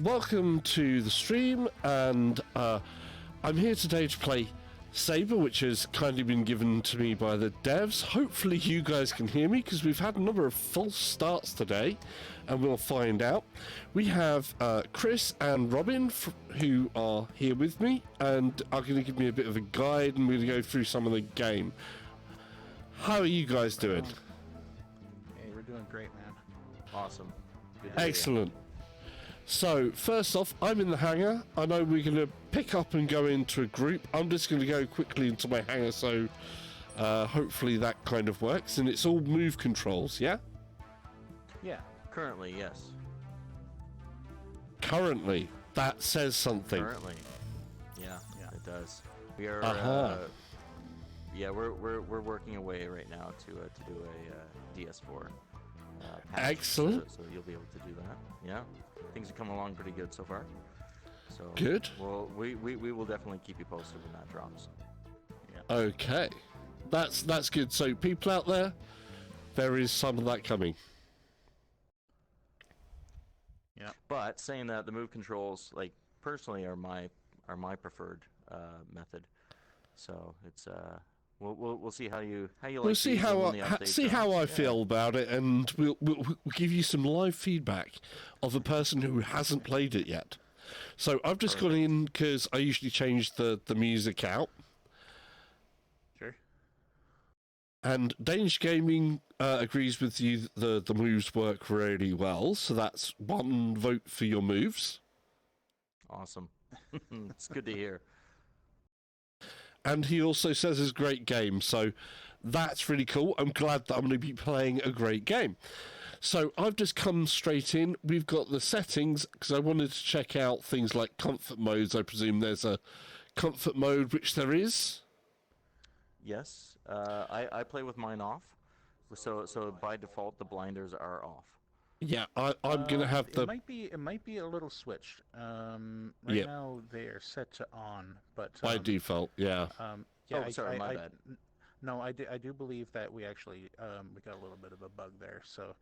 welcome to the stream, and I'm here today to play Saber, which has kindly been given to me by the devs. Hopefully you guys can hear me, because we've had a number of false starts today, and we'll find out. We have Chris and Robin, who are here with me, and are going to give me a bit of a guide, and we're going to go through some of the game. How are you guys doing? Hey, we're doing great, man. Awesome. Excellent. So, first off, I'm in the hangar. I know we're going to pick up and go into a group. I'm just going to go quickly into my hangar, so hopefully that kind of works. And it's all move controls, yeah? Yeah, currently, yes. Currently. That says something. Currently. Yeah, it does. We are, yeah, we're working away right now to do a DS4 patch. Excellent. So you'll be able to do that. Yeah. Things are coming along pretty good so far. So good. Well, we will definitely keep you posted when that drops. Yeah. Okay, that's good. So people out there is some of that coming. Yeah. But saying that, the move controls, like personally, are my preferred method. So it's we'll see how you like. We'll see how I feel about it, and we'll give you some live feedback of a person who hasn't played it yet. So I've just gone in because I usually change the music out. Sure. And Danish Gaming agrees with you. The moves work really well, so that's one vote for your moves. Awesome. It's good to hear. And he also says it's a great game, so that's really cool. I'm glad that I'm going to be playing a great game. So I've just come straight in. We've got the settings, because I wanted to check out things like comfort modes. I presume there's a comfort mode, which there is. Yes, I play with mine off, so by default the blinders are off. Yeah, I'm gonna have the. It might be a little switched. Right now they are set to on, but by default, yeah. Yeah. Oh, sorry, my bad. No, I do believe that we actually we got a little bit of a bug there. So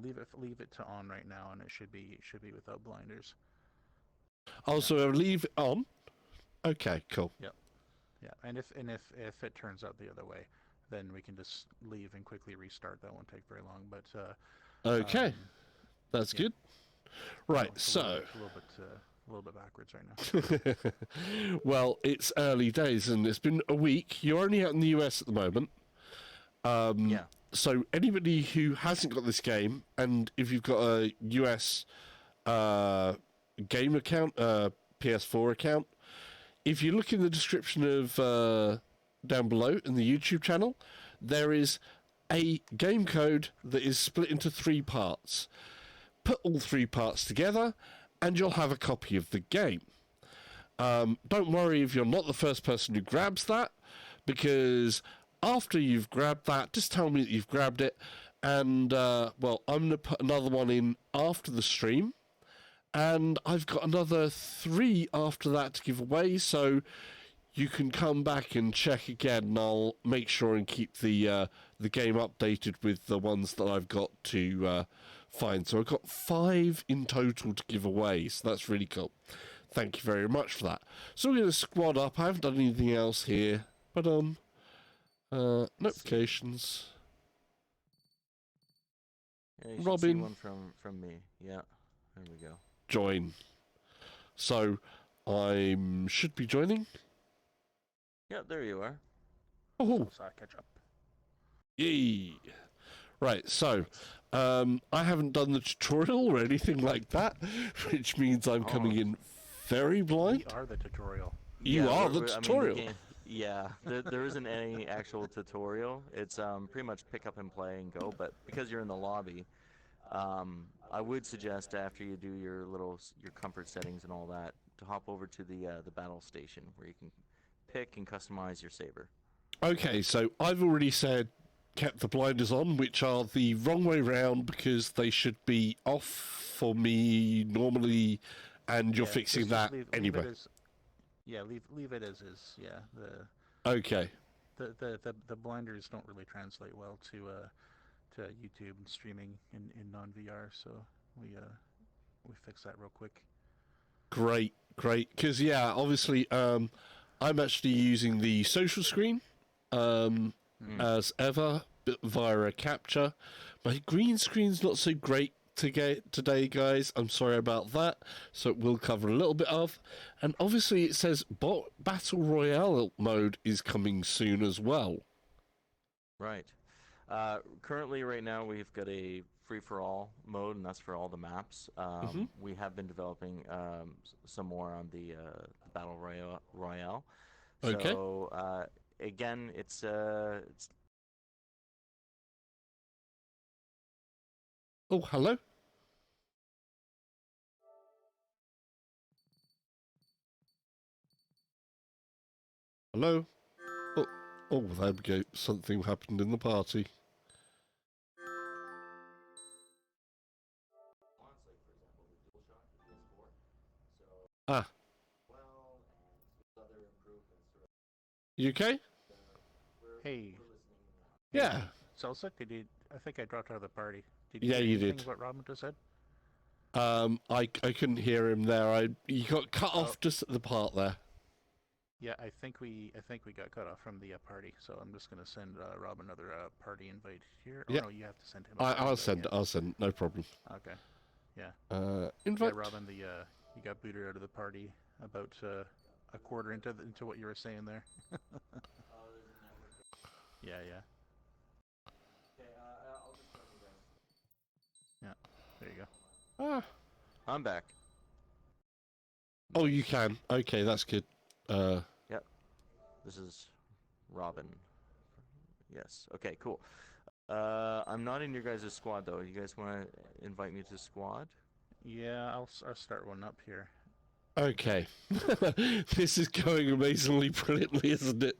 leave it to on right now, and it should be without blinders. Also, leave it on. Okay, cool. Yep. Yeah, and if it turns out the other way, then we can just leave and quickly restart. That won't take very long, but. Okay, that's good. Right, so a little bit backwards right now. Well, it's early days, and it's been a week. You're only out in the US at the moment. Yeah. So anybody who hasn't got this game, and if you've got a US game account, PS4 account, if you look in the description of down below in the YouTube channel, there is a game code that is split into 3 parts. Put all 3 parts together and you'll have a copy of the game. Don't worry if you're not the first person who grabs that, because after you've grabbed that, just tell me that you've grabbed it, and well, I'm going to put another one in after the stream, and I've got another 3 after that to give away, so you can come back and check again, and I'll make sure and keep the game updated with the ones that I've got to find. So I've got 5 in total to give away, so that's really cool. Thank you very much for that. So we're going to squad up. I haven't done anything else here, but notifications. Yeah, you Robin. see one from me. Yeah, there we go. Join. So I should be joining. Yeah, there you are. Oh, So I catch up. yay! Right, so I haven't done the tutorial or anything like that, which means I'm coming in very blind. We are the tutorial. You are the tutorial. Yeah, there isn't any actual tutorial. It's pretty much pick up and play and go. But because you're in the lobby, I would suggest after you do your comfort settings and all that, to hop over to the battle station where you can pick and customize your saber. Okay, so I've already said kept the blinders on, which are the wrong way round because they should be off for me normally, and you're fixing that anyway. Leave it as is. Yeah. Okay. The blinders don't really translate well to YouTube and streaming in non VR, so we fix that real quick. Great, great. Because yeah, obviously, I'm actually using the social screen as ever via a capture. My green screen's not so great today, guys. I'm sorry about that. So it will cover a little bit of, and obviously it says battle royale mode is coming soon as well. Right. Currently, right now, we've got a free-for-all mode, and that's for all the maps. We have been developing some more on the Battle Royale. Okay. So, again, it's Oh, hello. Hello. Oh, there we go. Something happened in the party. Ah. You okay? Hey, Yeah. Celsic, I think I dropped out of the party. Did Yeah, hear you anything did. what Robin just said? I couldn't hear him there. You got cut off just at the part there. Yeah, I think we got cut off from the party, so I'm just gonna send Rob another party invite here. Oh Yeah. no, you have to send him. Party I'll invite, send. yeah. I'll send. No problem. Okay. Yeah. Invite. Yeah, Robin, you got booted out of the party about a quarter into what you were saying there. Yeah, yeah. Yeah. There you go. Ah. I'm back. Oh, you can. Okay, that's good. Yep. This is Robin. Yes. Okay, cool. I'm not in your guys' squad, though. You guys want to invite me to squad? Yeah, I'll start one up here. Okay. This is going amazingly brilliantly, isn't it?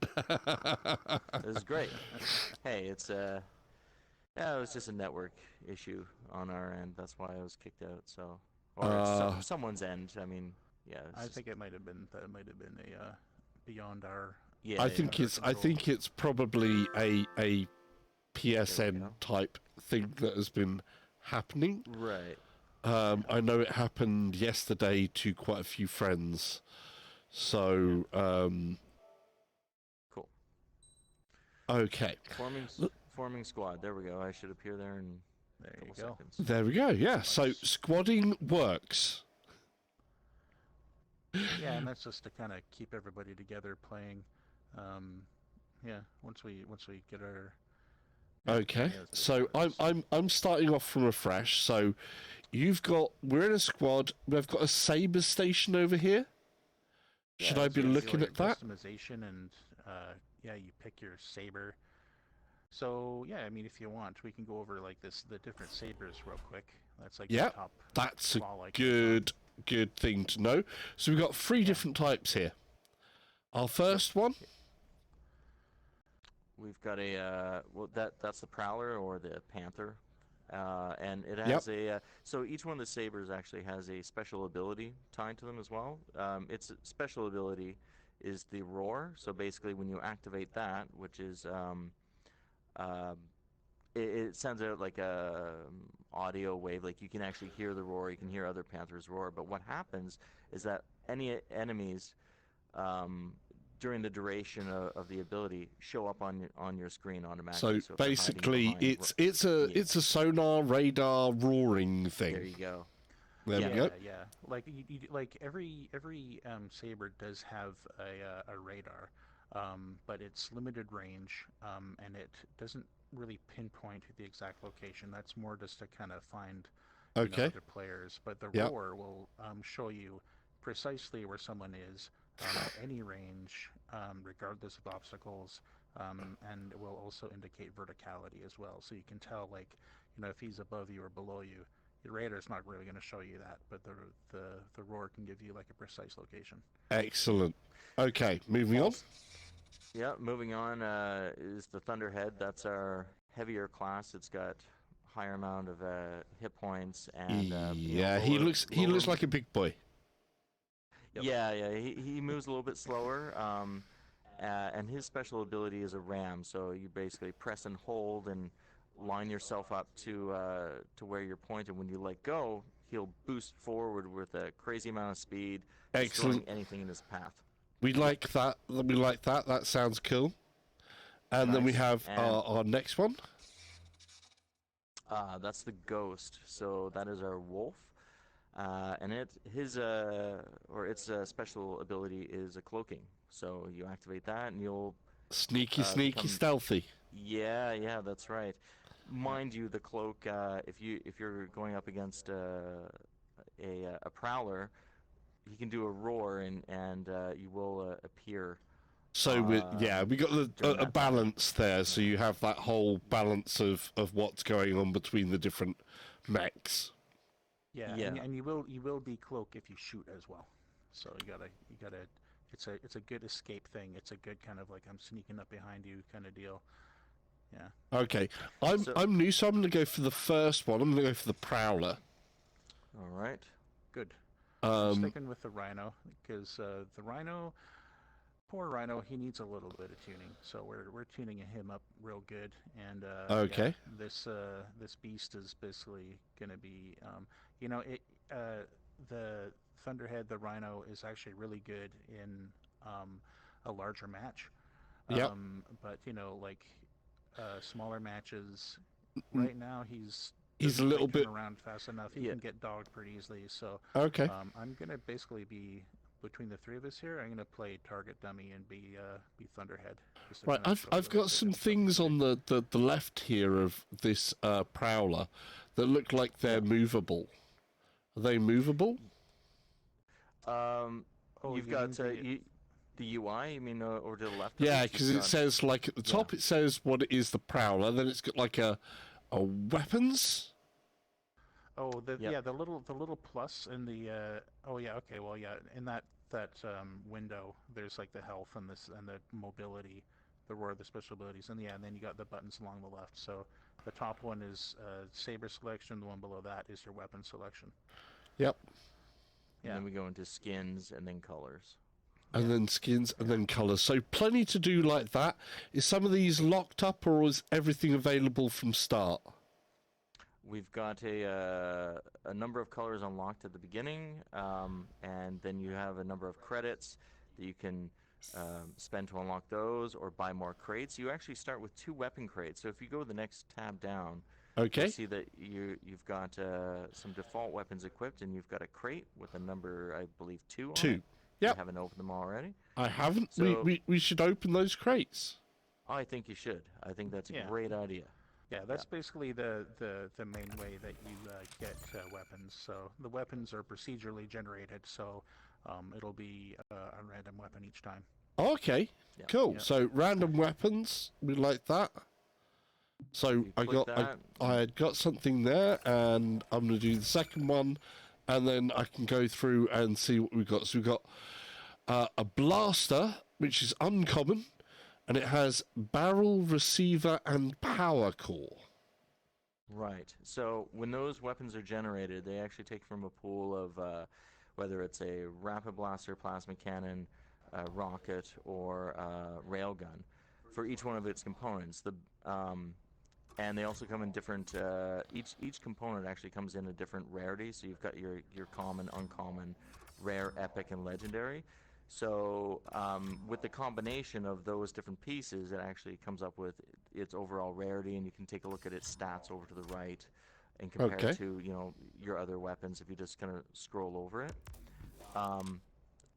This is great. Hey, yeah, it was just a network issue on our end. That's why I was kicked out. So, or someone's end. I mean, yeah. I think it might have been a beyond our. Yeah. I think it's probably a PSN type thing that has been happening. Right. I know it happened yesterday to quite a few friends. So, cool. Okay. Forming squad. There we go. I should appear there in There a couple you go. seconds. There we go. Yeah. So squadding works. Yeah, and that's just to kind of keep everybody together playing. Yeah, once we get our. Okay. So I'm starting off from afresh. So we're in a squad. We've got a Saber station over here. Should I be looking at that? Customization and yeah, you pick your Saber. So yeah, I mean, if you want, we can go over like the different Sabers real quick. That's like the top. That's a good thing to know. So we've got three different types here. Our first one. We've got that's the Prowler or the Panther, and it has so each one of the Sabers actually has a special ability tied to them as well. Its special ability is the Roar. So basically, when you activate that, which is it sends out like a audio wave, like you can actually hear the roar, you can hear other Panthers roar. But what happens is that any enemies during the duration of the ability show up on your screen automatically. So basically, it's a sonar radar roaring thing. There you go. There we go. Yeah. Like like every Saber does have a radar, but it's limited range, and it doesn't really pinpoint the exact location. That's more just to kind of find other players. But the roar will show you precisely where someone is at any range, regardless of obstacles, and it will also indicate verticality as well. So you can tell, like, if he's above you or below you. The radar's not really going to show you that, but the roar can give you like a precise location. Excellent. Okay, moving on. Yeah, moving on is the Thunderhead. That's our heavier class. It's got higher amount of hit points and he looks like a big boy. Yep. Yeah. He moves a little bit slower. And his special ability is a ram. So you basically press and hold and line yourself up to where you're pointed. When you let go, he'll boost forward with a crazy amount of speed, Excellent. destroying anything in his path. We like that. We like that. That sounds cool. And then we Nice. have And- our next one. That's the ghost. So that is our wolf, and its special ability is a cloaking. So you activate that, and you'll Sneaky, become- stealthy. yeah, that's right. Mind you, the cloak, if you're going up against a prowler, he can do a roar, and you will appear. So we got during a that balance there. So you have that whole balance of what's going on between the different mechs. Yeah, Yeah. And you will decloak if you shoot as well. So you gotta. It's a good escape thing. It's a good kind of like I'm sneaking up behind you kind of deal. Yeah. Okay, So- I'm new, so I'm going to go for the first one. I'm going to go for the Prowler. All right. Good. I'm Um, sticking with the Rhino because the Rhino, poor Rhino, he needs a little bit of tuning. So we're tuning him up real good. And Okay. yeah, this beast is basically gonna be, the Thunderhead, the Rhino is actually really good in a larger match. Yep. But like smaller matches, right now He's doesn't a little quite turn bit- around fast enough. He Yeah. can get dogged pretty easily. So Okay. I'm gonna basically be between the three of us here. I'm gonna play target dummy and be Thunderhead. just to Right, kinda show I've really got some quick things and on the left here of this Prowler that look like they're movable. Are they movable? Oh, You've you got mean the UI. You mean over to the left? of Yeah, you've because it got- says like at the top it says what it is, the Prowler. Then it's got like a weapons. Oh, Yep. the little plus in the oh yeah, okay, well yeah, in that window there's like the health and the mobility, the roar, the special abilities, and yeah, and then you got the buttons along the left. So the top one is Saber selection, the one below that is your weapon selection. Yep. And Yeah. then we go into skins and then colors. And then skins and then colours. So plenty to do like that. Is some of these locked up or is everything available from start? We've got a number of colors unlocked at the beginning, and then you have a number of credits that you can spend to unlock those or buy more crates. You actually start with 2 weapon crates. So if you go to the next tab down, Okay. you'll see that you've got some default weapons equipped, and you've got a crate with a number, I believe, 2 on 2. it. Yep. You haven't opened them already? I haven't. So- We should open those crates. I think you should. I think that's a Yeah. great idea. Yeah, that's basically the main way that you get weapons. So the weapons are procedurally generated, so it'll be a random weapon each time. Okay. Yeah. Cool. Yeah. So random weapons, we like that. So You I click got that. I had got something there, and I'm going to do the second one, and then I can go through and see what we've got. So we've got a blaster, which is uncommon, and it has barrel, receiver, and power core. Right. So when those weapons are generated, they actually take from a pool of whether it's a rapid blaster, plasma cannon, rocket, or railgun for each one of its components. And they also come in different. Each component actually comes in a different rarity. So you've got your common, uncommon, rare, epic, and legendary. So with the combination of those different pieces, it actually comes up with its overall rarity, and you can take a look at its stats over to the right and compare Okay. it to your other weapons if you just kind of scroll over it.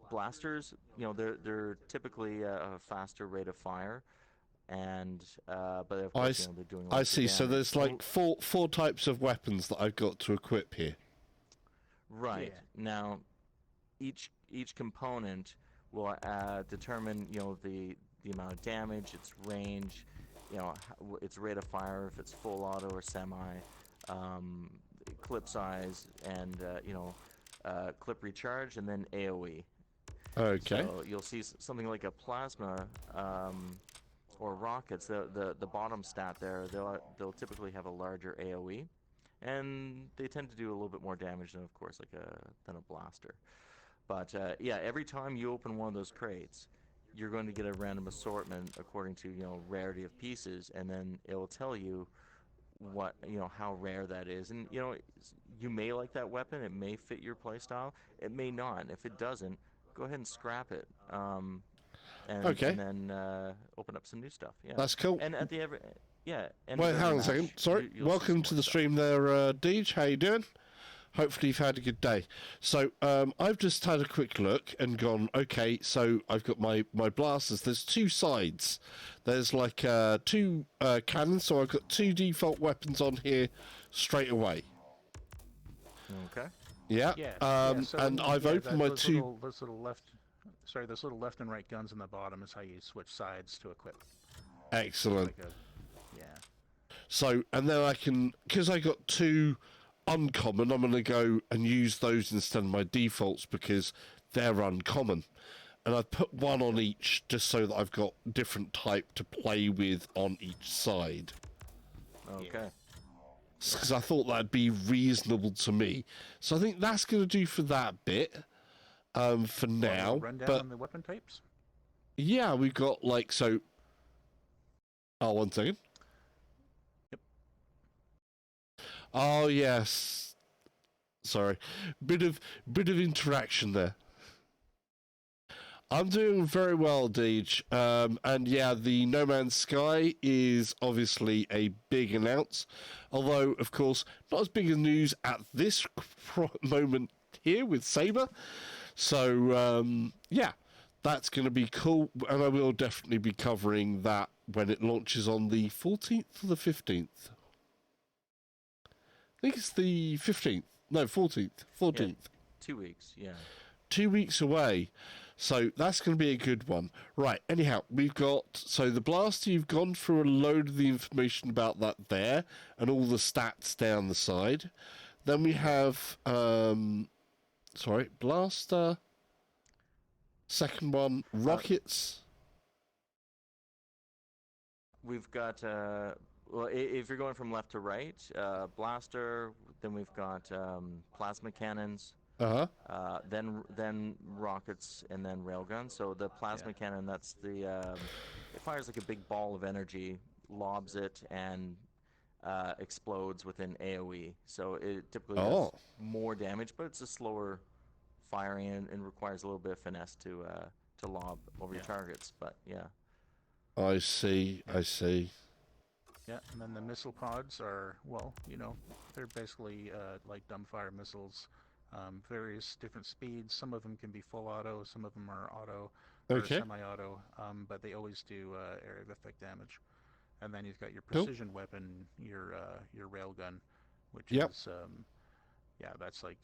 Blasters, they're typically a faster rate of fire, and but of course they're doing. I lots of see. So damage. there's like four types of weapons that I've got to equip here. Right. Yeah. Now, each component will determine the amount of damage, its range, its rate of fire, if it's full auto or semi, clip size, and clip recharge, and then AOE. Okay. So you'll see something like a plasma or rockets. The bottom stat there, they'll typically have a larger AOE, and they tend to do a little bit more damage than, of course, than a blaster. But yeah, every time you open one of those crates, you're going to get a random assortment according to rarity of pieces, and then it will tell you what how rare that is, and you may like that weapon. It may fit your playstyle. It may not. If it doesn't, go ahead and scrap it. And Okay, then open up some new stuff. Yeah. that's cool. And at the end Wait, of hang every on a second. match, Sorry. you'll see some Welcome more to the stuff. stream there, Deej. How you doing? Hopefully you've had a good day. So I've just had a quick look and gone, okay, so I've got my blasters. There's two sides. There's like two cannons, so I've got two default weapons on here straight away. Okay. Yeah. So and I've opened my two... those little left and right guns on the bottom is how you switch sides to equip. Excellent. Yeah. So, and then I can, because I got two uncommon, I'm going to go and use those instead of my defaults because they're uncommon. And I've put one on each just so that I've got different type to play with on each side. Okay. Because I thought that'd be reasonable to me. So I think that's going to do for that bit for now. Run down but on the weapon types? yeah, we've got like, so... Oh, 1 second. Yep. Oh, yes. Sorry. Bit of interaction there. I'm doing very well, Deej. And yeah, the No Man's Sky is obviously a big announce. Although, of course, not as big as news at this moment here with Saber. So, yeah, that's going to be cool. And I will definitely be covering that when it launches on the 14th or the 15th. I think it's the 15th. No, 14th. 14th. Yeah, 2 weeks, yeah. 2 weeks away. So that's going to be a good one. Right, anyhow, we've got... So the blaster, you've gone through a load of the information about that there, and all the stats down the side. Then we have... sorry, blaster. Second one, rockets. We've got... well, if you're going from left to right, blaster, then we've got plasma cannons, then rockets, and then railguns. So the plasma cannon, that's the it fires like a big ball of energy, lobs it, and explodes within AoE. So it typically does more damage, but it's a slower firing and requires a little bit of finesse to lob over your targets. But yeah. I see. Yeah, and then the missile pods are, well, they're basically like dumbfire missiles, various different speeds. Some of them can be full auto, some of them are auto or semi-auto, but they always do area of effect damage. And then you've got your precision weapon, your railgun, which is, that's like,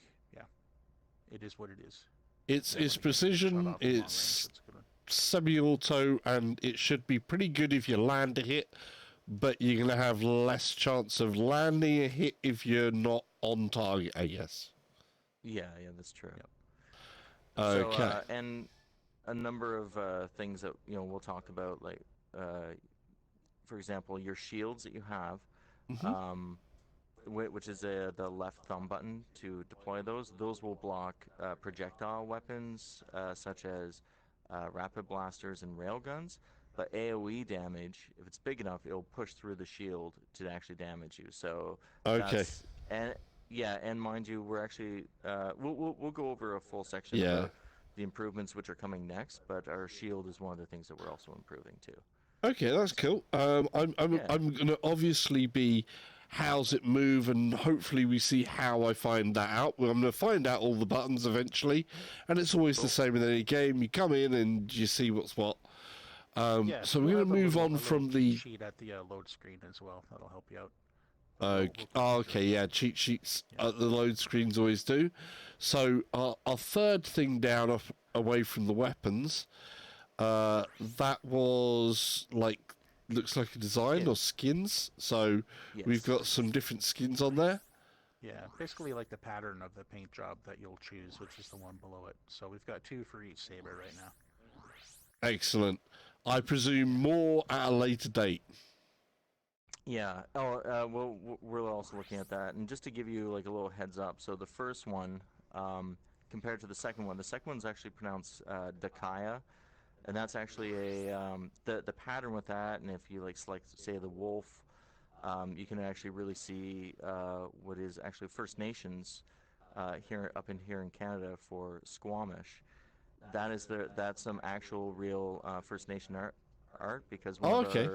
it is what it is. It's precision, it's semi-auto, and it should be pretty good if you land a hit. But you're going to have less chance of landing a hit if you're not on target, I guess. Yeah, that's true. Yep. Okay. So, and a number of things that we'll talk about, like for example, your shields that you have, which is the left thumb button to deploy those. Those will block projectile weapons such as rapid blasters and railguns. But AoE damage, if it's big enough, it'll push through the shield to actually damage you. So and mind you, we're actually we'll go over a full section about the improvements which are coming next. But our shield is one of the things that we're also improving too. Okay, that's cool. I'm going to obviously be how's it move, and hopefully we see how I find that out. Well, I'm going to find out all the buttons eventually, and it's always the same in any game. You come in and you see what's what. So we're going to move on from the sheet at the load screen as well. That'll help you out. Okay, yeah, cheat sheets at the load screens always do. So our third thing down away from the weapons, that was looks like a design or skins. So we've got some different skins on there. Yeah, basically like the pattern of the paint job that you'll choose, which is the one below it. So we've got 2 for each Saber right now. Excellent. I presume more at a later date. Yeah. We're also looking at that, and just to give you like a little heads up. So the first one, compared to the second one's actually pronounced Dakaya, and that's actually a the pattern with that. And if you select, say, the wolf, you can actually really see what is actually First Nations here in Canada for Squamish. That's some actual real First Nation art because Oh, okay.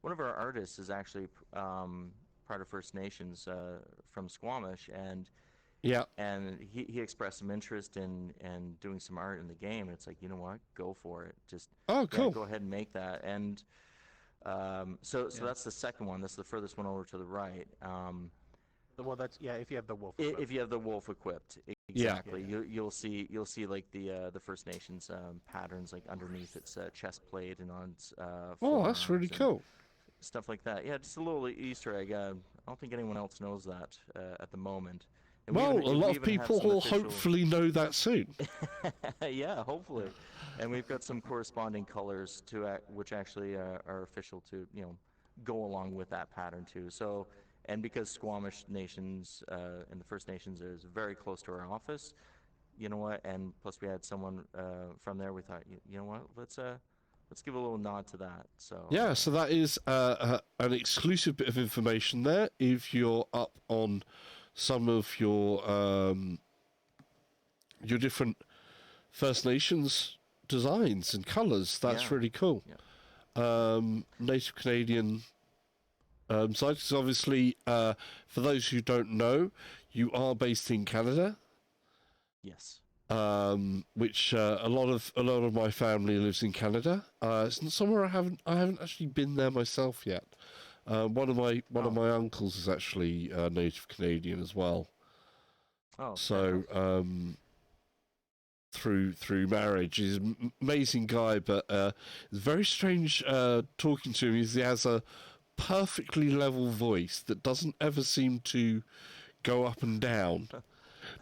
one of our artists is actually part of First Nations from Squamish, Yeah. and he expressed some interest in doing some art in the game. And it's like, you know what, go for it. Just Oh, yeah, cool. go ahead and make that. And so Yeah. that's the second one. That's the furthest one over to the right. Well, that's yeah. If you have the wolf. If you have the wolf equipped, Yeah. exactly, Yeah. you'll see like the First Nations patterns like underneath its chest plate and on its Oh, that's really forearms and cool. stuff like that. Yeah, just a little Easter egg. I don't think anyone else knows that at the moment. And Well, a lot we of even have people some will official. hopefully know that soon. Yeah, hopefully. And we've got some corresponding colors which actually are official to go along with that pattern too. So, and because Squamish Nations and the First Nations is very close to our office, you know what? And plus we had someone from there. We thought, you know what? Let's give a little nod to that. So Yeah, so that is an exclusive bit of information there. If you're up on some of your different First Nations designs and colours, that's yeah, really cool. yeah. Native Canadian side, 'cause obviously, for those who don't know, you are based in Canada, Yes. which a lot of my family lives in Canada. It's not somewhere I haven't actually been there myself yet. One of my uncles is actually native Canadian as well. Oh, So fantastic. through marriage, he's an amazing guy, but it's very strange talking to him. He has a perfectly level voice that doesn't ever seem to go up and down.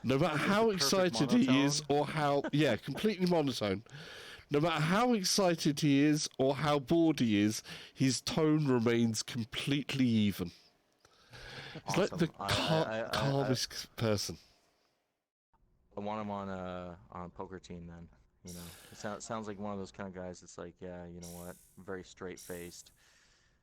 No matter how Perfect excited he is monotone. or how, yeah, completely monotone. No matter how excited he is or how bored he is, his tone remains completely even. He's like the Awesome. calmest person. I want him on a poker team then. It sounds like one of those kind of guys that's like, yeah, you know what, very straight faced,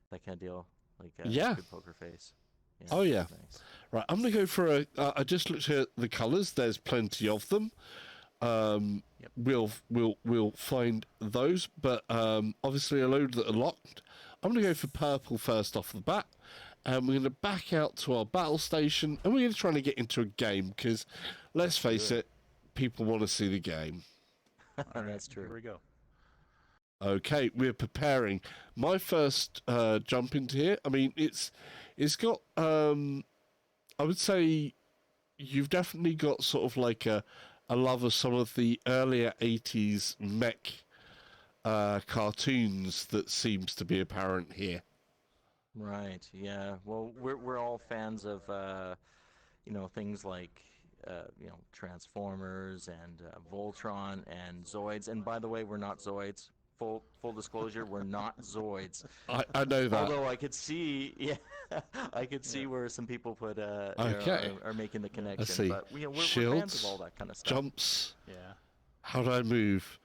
that kind of deal, like Yeah. good poker face. Yeah, Oh yeah. nice. Right. I'm gonna go for a. I just looked at the colours. There's plenty of them. Yep. We'll find those, but obviously a load that are locked. I'm gonna go for purple first off the bat, and we're gonna back out to our battle station, and we're gonna try to get into a game because, let's face do it, people want to see the game. All right, That's true. Here we go. Okay, we're preparing. My first jump into here. I mean, it's got. I would say you've definitely got sort of like a love of some of the earlier '80s mech cartoons that seems to be apparent here. Right. Yeah. Well, we're all fans of things like Transformers and Voltron and Zoids. And by the way, we're not Zoids. Full disclosure, we're not Zoids. I know that. Although I could see, yeah, I could see where some people put Okay. are making the connection. Let's see. But we're fans Shields, of all that kind of stuff. jumps. Yeah. How do I move?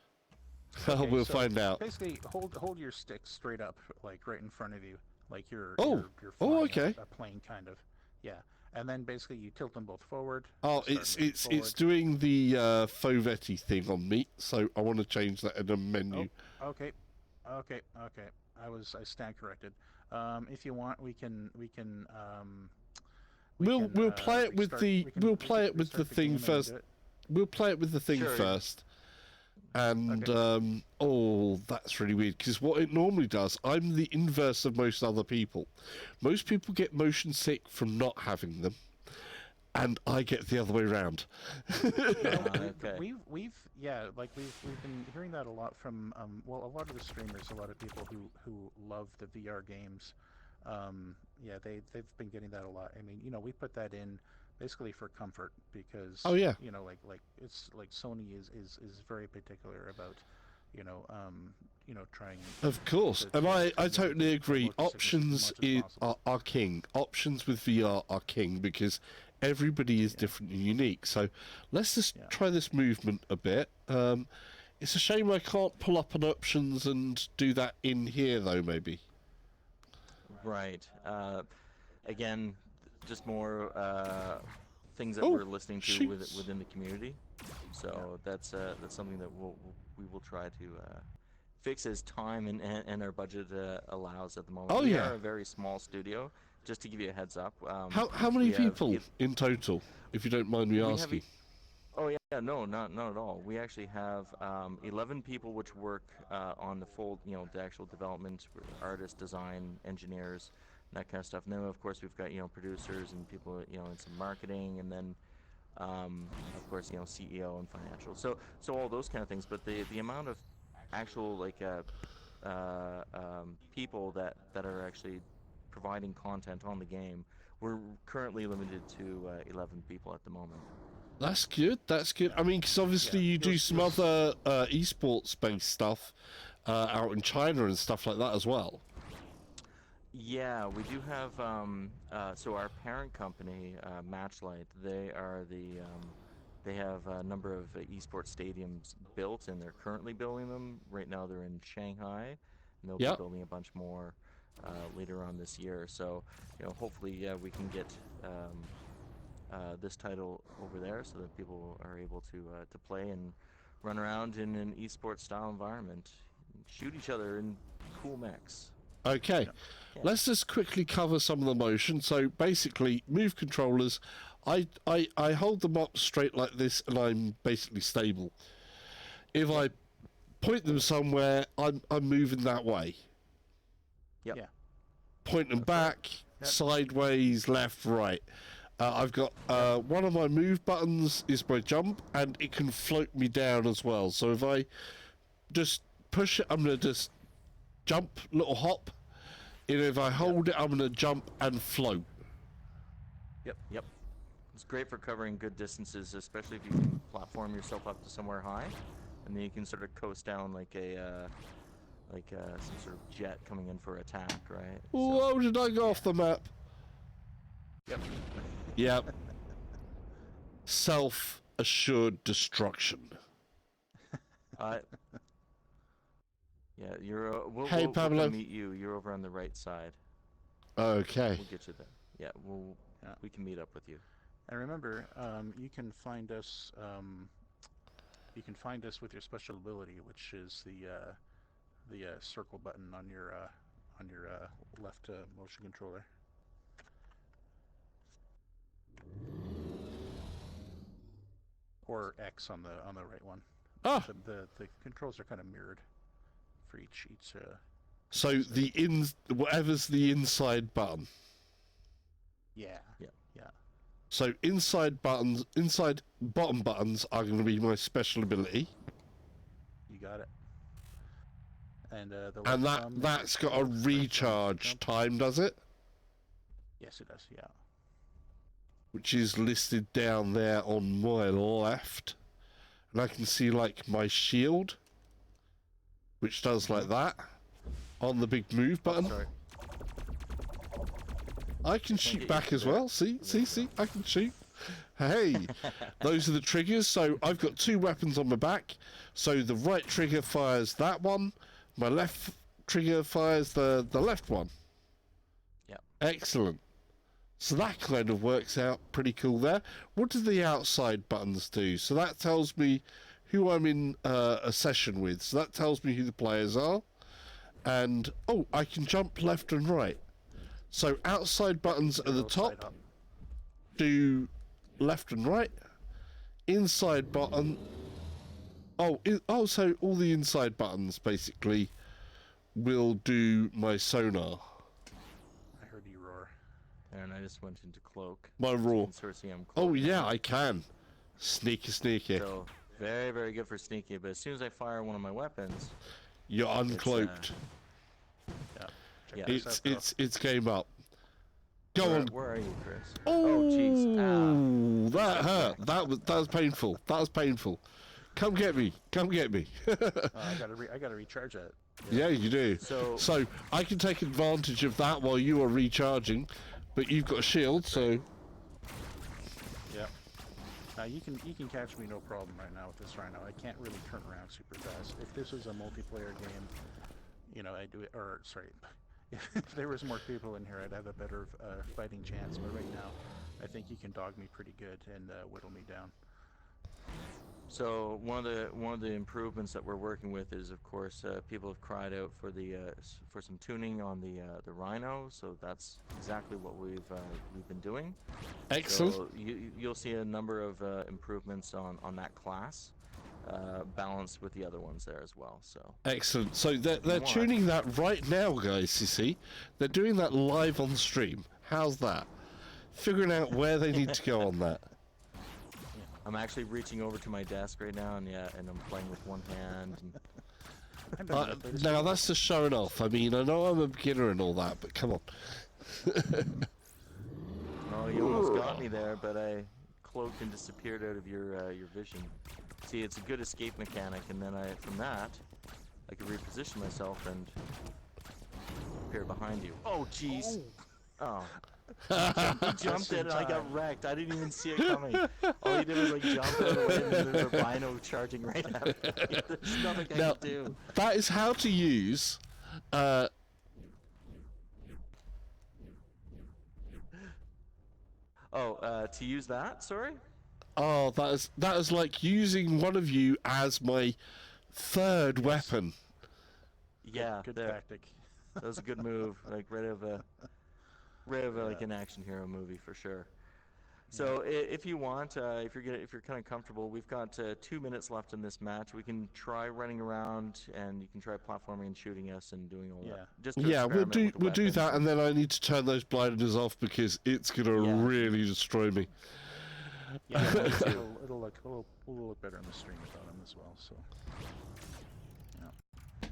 Okay, We'll so find out. Basically, hold your stick straight up, like right in front of you, like you're Oh. you're Oh, flying okay. a plane, kind of. Yeah. And then basically you tilt them both forward. Oh, start it's moving it's forward. it's doing the Fovetti thing on me, so I want to change that in the menu. Oh, okay. I stand corrected. If you want, we can We'll play it with restart- the we can- we'll we play can it with the restart thing game and first. do it. We'll play it with the thing Sure. first. And Okay. oh, that's really weird because what it normally does, I'm the inverse of most other people. Most people get motion sick from not having them, and I get the other way around. Okay. We've been hearing that a lot from a lot of the streamers, a lot of people who love the VR games. They've been getting that a lot. I mean, we put that in basically for comfort because Oh, yeah. like it's like Sony is very particular about trying. Of course, to- and to- I to make totally it agree. more consistent Options as much as possible. are king. Options with VR are king because everybody is different and unique. So let's just Yeah. try this movement a bit. It's a shame I can't pull up an options and do that in here though. Maybe. Right. Again, just more things that Oh, we're listening to shoots. within the community. So that's something that we will try to fix as time and our budget allows at the moment. Oh, We yeah. are a very small studio, just to give you a heads up. How many we have people in total, if you don't mind me we have asking? Oh yeah, no, not at all. We actually have 11 people which work on the full, the actual development, artists, design, engineers, and that kind of stuff. And then of course we've got producers and people in some marketing, and then of course CEO and financial. So all those kind of things. But the amount of actual people that are actually providing content on the game, we're currently limited to 11 people at the moment. That's good. That's good. Yeah. I mean, because obviously Yeah, you do some other esports-based stuff out in China and stuff like that as well. Yeah, we do have so our parent company, Matchlight, they have a number of esports stadiums built, and they're currently building them. Right now they're in Shanghai, and they'll be Yep. building a bunch more later on this year. So, hopefully we can get this title over there so that people are able to play and run around in an esports style environment, and shoot each other in cool mechs. Okay. Yeah. Let's just quickly cover some of the motion. So basically, move controllers. I hold them up straight like this, and I'm basically stable. If I point them somewhere, I'm moving that way. Yep. Yeah. Point them That's back, Yep. sideways, left, right. I've got one of my move buttons is my jump, and it can float me down as well. So if I just push it, I'm going to just jump, little hop. And if I hold it, I'm going to jump and float. Yep. It's great for covering good distances, especially if you can platform yourself up to somewhere high, and then you can sort of coast down like some sort of jet coming in for attack, right? Whoa, did I go off the map? Yep. Yep. Self-assured destruction. Yeah, you're. Hey, we'll Pablo. come meet you. You're over on the right side. Okay. We'll get you there. Yeah, we can meet up with you. And remember, you can find us. You can find us with your special ability, which is the circle button on your left motion controller. Or X on the right one. Ah, The controls are kind of mirrored for each. so whatever's the inside button. Yeah. So inside bottom buttons are going to be my special ability. You got it. And the And left thumb that's is got a right thumb, recharge jump. time, does it? Yes, it does. Yeah. Which is listed down there on my left. And I can see like my shield, which does like that on the big move button. Sorry. I can shoot back as well. See, I can shoot. Hey, those are the triggers. So I've got two weapons on my back. So the right trigger fires that one. My left trigger fires the left one. Yep. Excellent. So that kind of works out pretty cool there. What do the outside buttons do? So that tells me who I'm in a session with. So that tells me who the players are. And, oh, I can jump left and right. So outside buttons at the top do left and right. Inside button... so all the inside buttons, basically, will do my sonar. I heard you roar. And I just went into cloak. My So you roar. can sort of see I'm Oh, cloaked yeah, now. I can. Sneaky. So very, very good for sneaky. But as soon as I fire one of my weapons, You're uncloaked. yeah. It's game up. Go on. Where are you, Chris? Oh, jeez. Ah. that hurt. That was painful. That was painful. Come get me. I gotta recharge that. Yeah, you do. So I can take advantage of that while you are recharging, but you've got a shield, so Yeah. Now you can catch me no problem right now with this rhino. I can't really turn around super fast. If this was a multiplayer game, I do it. Or sorry, if there was more people in here, I'd have a better fighting chance. But right now, I think you can dog me pretty good and whittle me down. So one of the improvements that we're working with is, of course, people have cried out for for some tuning on the Rhino. So that's exactly what we've been doing. Excellent. So you'll see a number of improvements on that class, balanced with the other ones there as well. So Excellent. So they're tuning that right now, guys, you see. They're doing that live on stream. How's that? Figuring out where they need to go on that. I'm actually reaching over to my desk right now, and I'm playing with one hand. And Now, that's just showing off. I mean, I know I'm a beginner and all that, but come on. oh, you almost got me there, but I cloaked and disappeared out of your vision. See, it's a good escape mechanic, and then from that, I can reposition myself and appear behind you. Oh, jeez. Oh. He jumped it and I got wrecked. I didn't even see it coming. All he did was like jump out of the way and then there's a rhino charging right at me. There's nothing I can do. That is how to use to use that, sorry? Oh, that is like using one of you as my third weapon. Yeah, good tactic. That was a good move. Like right of like an action hero movie for sure. So if you want, if you're kind of comfortable, we've got 2 minutes left in this match. We can try running around, and you can try platforming and shooting us and doing all that. Just to we'll do that, and then then I need to turn those blinders off because it's gonna really destroy me. Yeah, it'll look better on the stream without him as well. So. Yeah.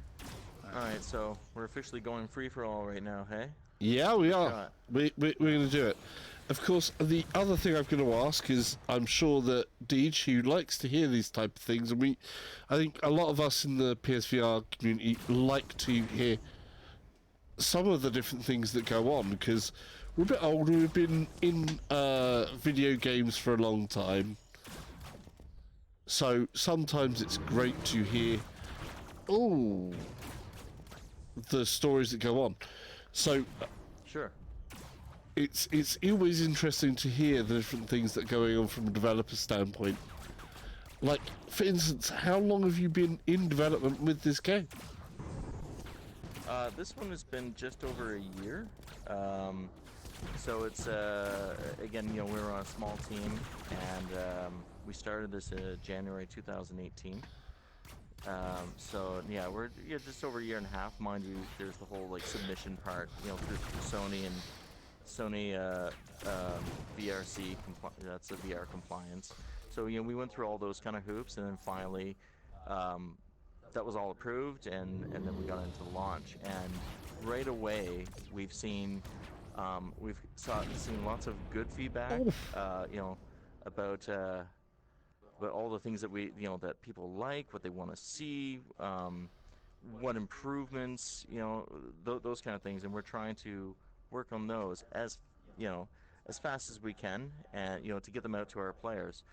All right, so we're officially going free for all right now, hey? Yeah, we are. We're going to do it. Of course, the other thing I'm going to ask is, I'm sure that Deej, who likes to hear these type of things, and I think a lot of us in the PSVR community like to hear some of the different things that go on, because we're a bit older, we've been in video games for a long time, so sometimes it's great to hear, the stories that go on. So, sure. It's always interesting to hear the different things that are going on from a developer standpoint. Like, for instance, how long have you been in development with this game? This one has been just over a year. So it's again, you know, we were on a small team, and we started this in January 2018. So yeah, we're just over a year and a half. Mind you, there's the whole like submission part, you know, through Sony and Sony VRC. That's the VR compliance. So you know, we went through all those kind of hoops, and then finally, that was all approved, and then we got into the launch. And right away, we've seen lots of good feedback. You know, about all the things that that people like, what they want to see, what improvements, you know, those kind of things, and we're trying to work on those as fast as we can, and to get them out to our players.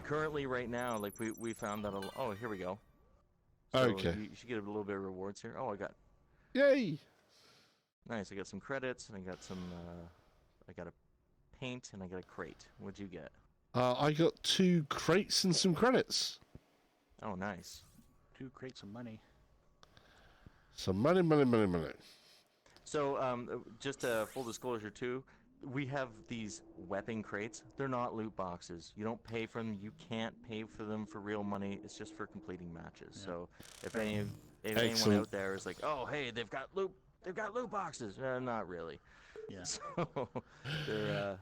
Currently, right now, like we found that here we go. So okay. You should get a little bit of rewards here. Oh, I got. Yay! Nice. I got some credits, and I got some. I got a paint, and I got a crate. What'd you get? I got 2 crates and some credits. Oh, nice. 2 crates of money. Some money. So, just full disclosure too, we have these weapon crates. They're not loot boxes. You don't pay for them. You can't pay for them for real money. It's just for completing matches. Yeah. So, if anyone out there is like, oh, hey, they've got loot boxes, not really. Yeah. So, they're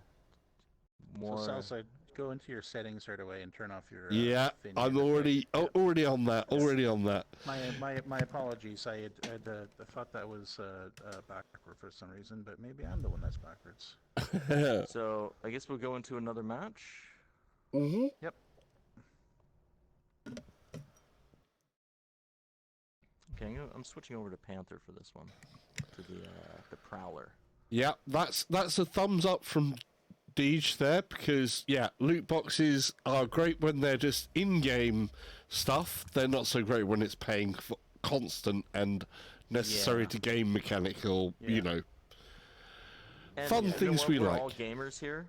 more. So Southside, go into your settings right away and turn off your. Yeah, I'm already on that. Yes. Already on that. My apologies. I thought that was backward for some reason, but maybe I'm the one that's backwards. So I guess we'll go into another match. Mm-hmm. Yep. Okay, I'm switching over to Panther for this one, to the Prowler. Yeah, that's a thumbs up from Deej there, because loot boxes are great when they're just in-game stuff. They're not so great when it's paying for constant and necessary Yeah. to game mechanic or Yeah. you know, And fun you know things what? we We're like. all gamers here.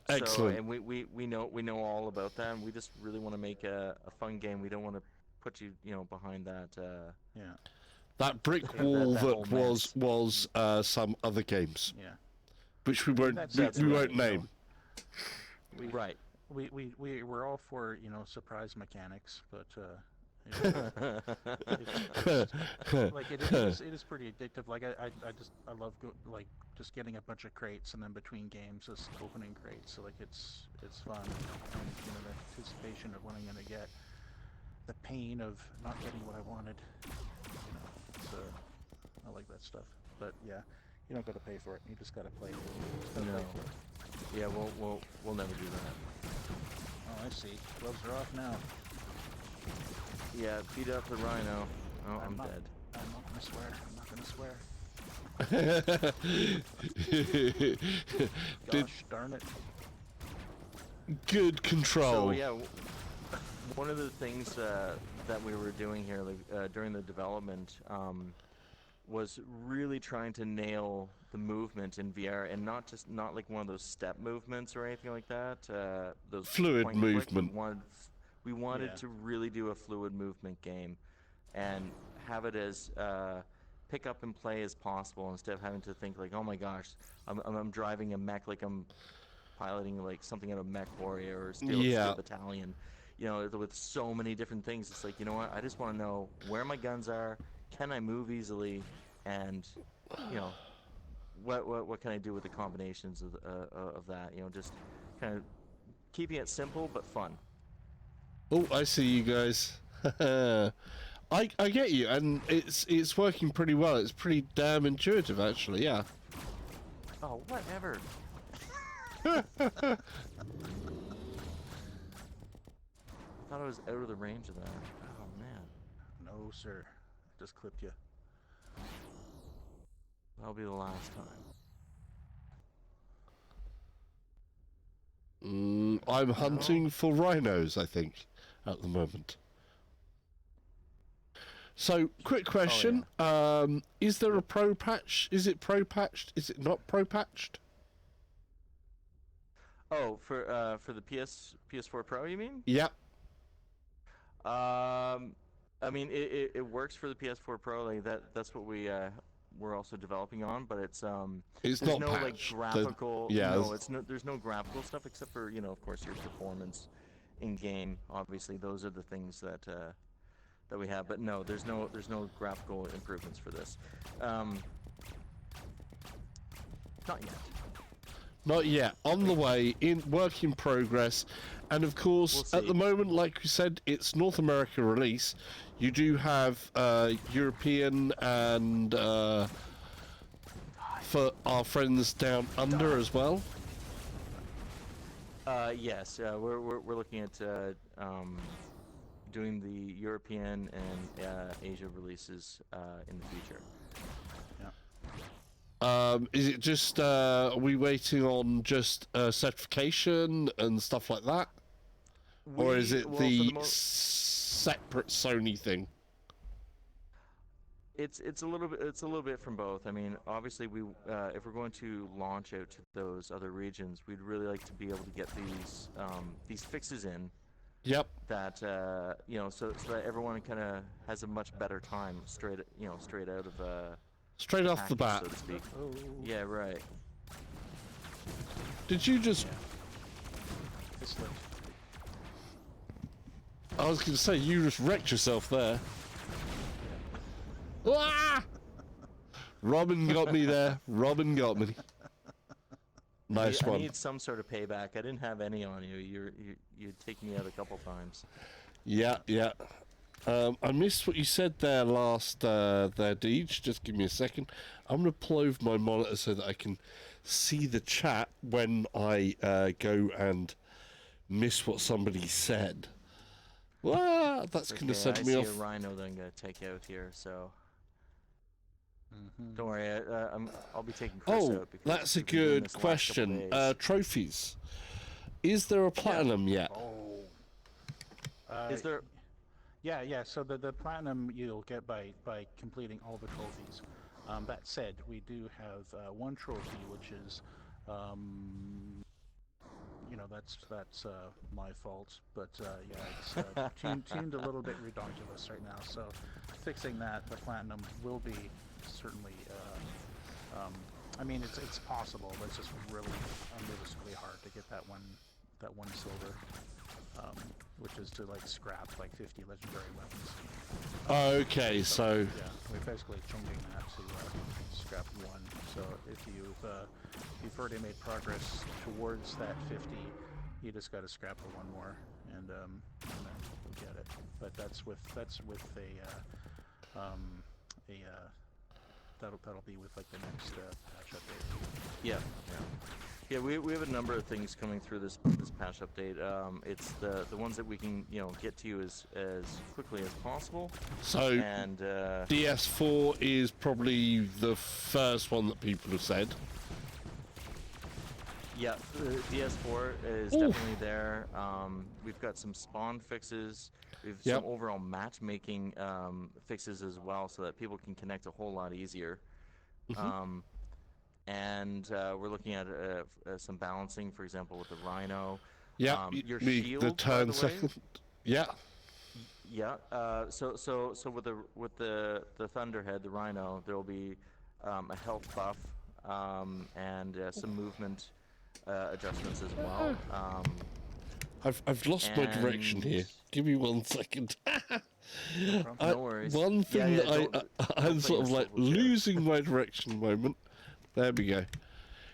Excellent. So, and we know all about that, and we just really want to make a fun game. We don't want to put you behind that Yeah. That brick Yeah, wall that whole that was mess. some other games, Yeah. which we I mean, won't that's we, it, we right, won't you know. name. We, Right. we're all for surprise mechanics, but like it is pretty addictive. Like I love just getting a bunch of crates and then between games just opening crates. So like it's fun, and the anticipation of what I'm gonna get, the pain of not getting what I wanted. So I like that stuff. But yeah, you don't got to pay for it. You just got to play it. You just gotta No. pay for it. Yeah, we'll never do that. Oh, I see. Gloves are off now. Yeah, beat up the rhino. Oh, I'm not, dead. I'm not gonna swear. I'm not gonna swear. Gosh darn it. Good control. So yeah, one of the things that we were doing here during the development was really trying to nail the movement in VR, and not like one of those step movements or anything like that. Those Fluid point and click. movement. We wanted Yeah. to really do a fluid movement game, and have it as pick up and play as possible, instead of having to think like, oh my gosh, I'm driving a mech like I'm piloting like something out of Mech Warrior or Steel Battalion. With so many different things, it's like, you know what? I just want to know where my guns are. Can I move easily? And what can I do with the combinations of that? Just kind of keeping it simple but fun. Oh, I see you guys. I get you, and it's working pretty well. It's pretty damn intuitive, actually. Yeah. Oh, whatever. I thought I was out of the range of that. Oh man. No, sir. Just clipped you. That'll be the last time. I'm hunting for rhinos, I think, at the moment. So, quick question: is there a pro patch? Is it pro patched? Is it not pro patched? Oh, for the PS4 Pro, you mean? Yep. I mean, it works for the PS4 Pro. Like that's what we're also developing on, but it's It's there's not no like patched. graphical. Yeah. No, there's no graphical stuff except for of course your performance in game. Obviously, those are the things that we have. But no, there's no graphical improvements for this. Not yet. Not yet. On the way, in work in progress, and of course, We'll at the see. moment, like we said, it's North America release. You do have European and for our friends down under as well. Yes, we're looking at doing the European and Asia releases in the future. Is it just are we waiting on just certification and stuff like that, or is it the separate Sony thing? It's a little bit from both. I mean, obviously if we're going to launch out to those other regions, we'd really like to be able to get these fixes in. Yep. That so that everyone kind of has a much better time straight out of Straight off the bat. so to speak. Oh. Yeah, right. Did you just? It slipped. I was going to say you just wrecked yourself there. Ah! Robin got me there. Robin got me. Nice I one. need some sort of payback. I didn't have any on you. You take me out a couple times. Yeah, yeah. I missed what you said there last, there, Deej. Just give me a second. I'm going to pull over my monitor so that I can see the chat when I go and miss what somebody said. Wow, that's going to set me I off. see a rhino that I'm going to take out here, so Mm-hmm. don't worry. I'll be taking Chris Oh, out. Because that's a we've been doing good this the last couple question. days. Trophies. Is there a platinum yet? Oh. Is there? Yeah. So the platinum you'll get by completing all the trophies. That said, we do have one trophy which is, that's my fault. But yeah, it's tuned a little bit redonkulous right now. So fixing that, the platinum will be certainly. I mean, it's possible, but it's just really unrealistically hard to get that one silver. Which is to like scrap like 50 legendary weapons. Okay, so yeah, we're basically changing that to scrap one. So if you've already made progress towards that 50, you just got to scrap the one more, and then you'll get it. But that's with that'll be with like the next patch update. Yeah. Yeah, we have a number of things coming through this patch update. It's the ones that we can get to you as quickly as possible. So and DS4 is probably the first one that people have said. Yeah, DS4 is definitely there. We've got some spawn fixes. We've some overall matchmaking fixes as well, so that people can connect a whole lot easier. And we're looking at some balancing, for example, with the Rhino. Yeah, your shield, the turn by the way, second. Yeah. Yeah. So with the Thunderhead, the Rhino, there will be a health buff and some movement adjustments as well. I've lost my direction here. Give me 1 second. No worries. One thing that I'm sort of like losing my direction moment. There we go.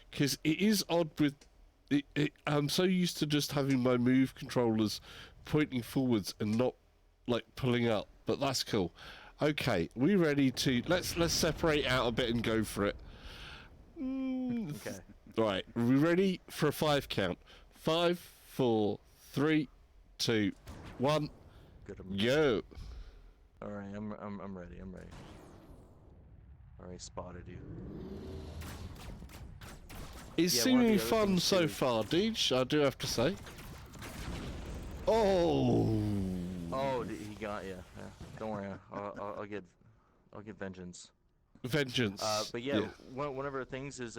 Because it is odd with... I'm so used to just having my move controllers pointing forwards and not, like, pulling up. But that's cool. Okay, we ready to... Let's separate out a bit and go for it. Okay. Right, are we ready for a 5 count? 5, 4, 3, 2, 1. Go. All right, I'm ready. All right, spotted you. It's seeming fun so far, Deej, I do have to say. Oh, he got you. Yeah. Don't worry, I'll get vengeance. Vengeance. But yeah, one of our things is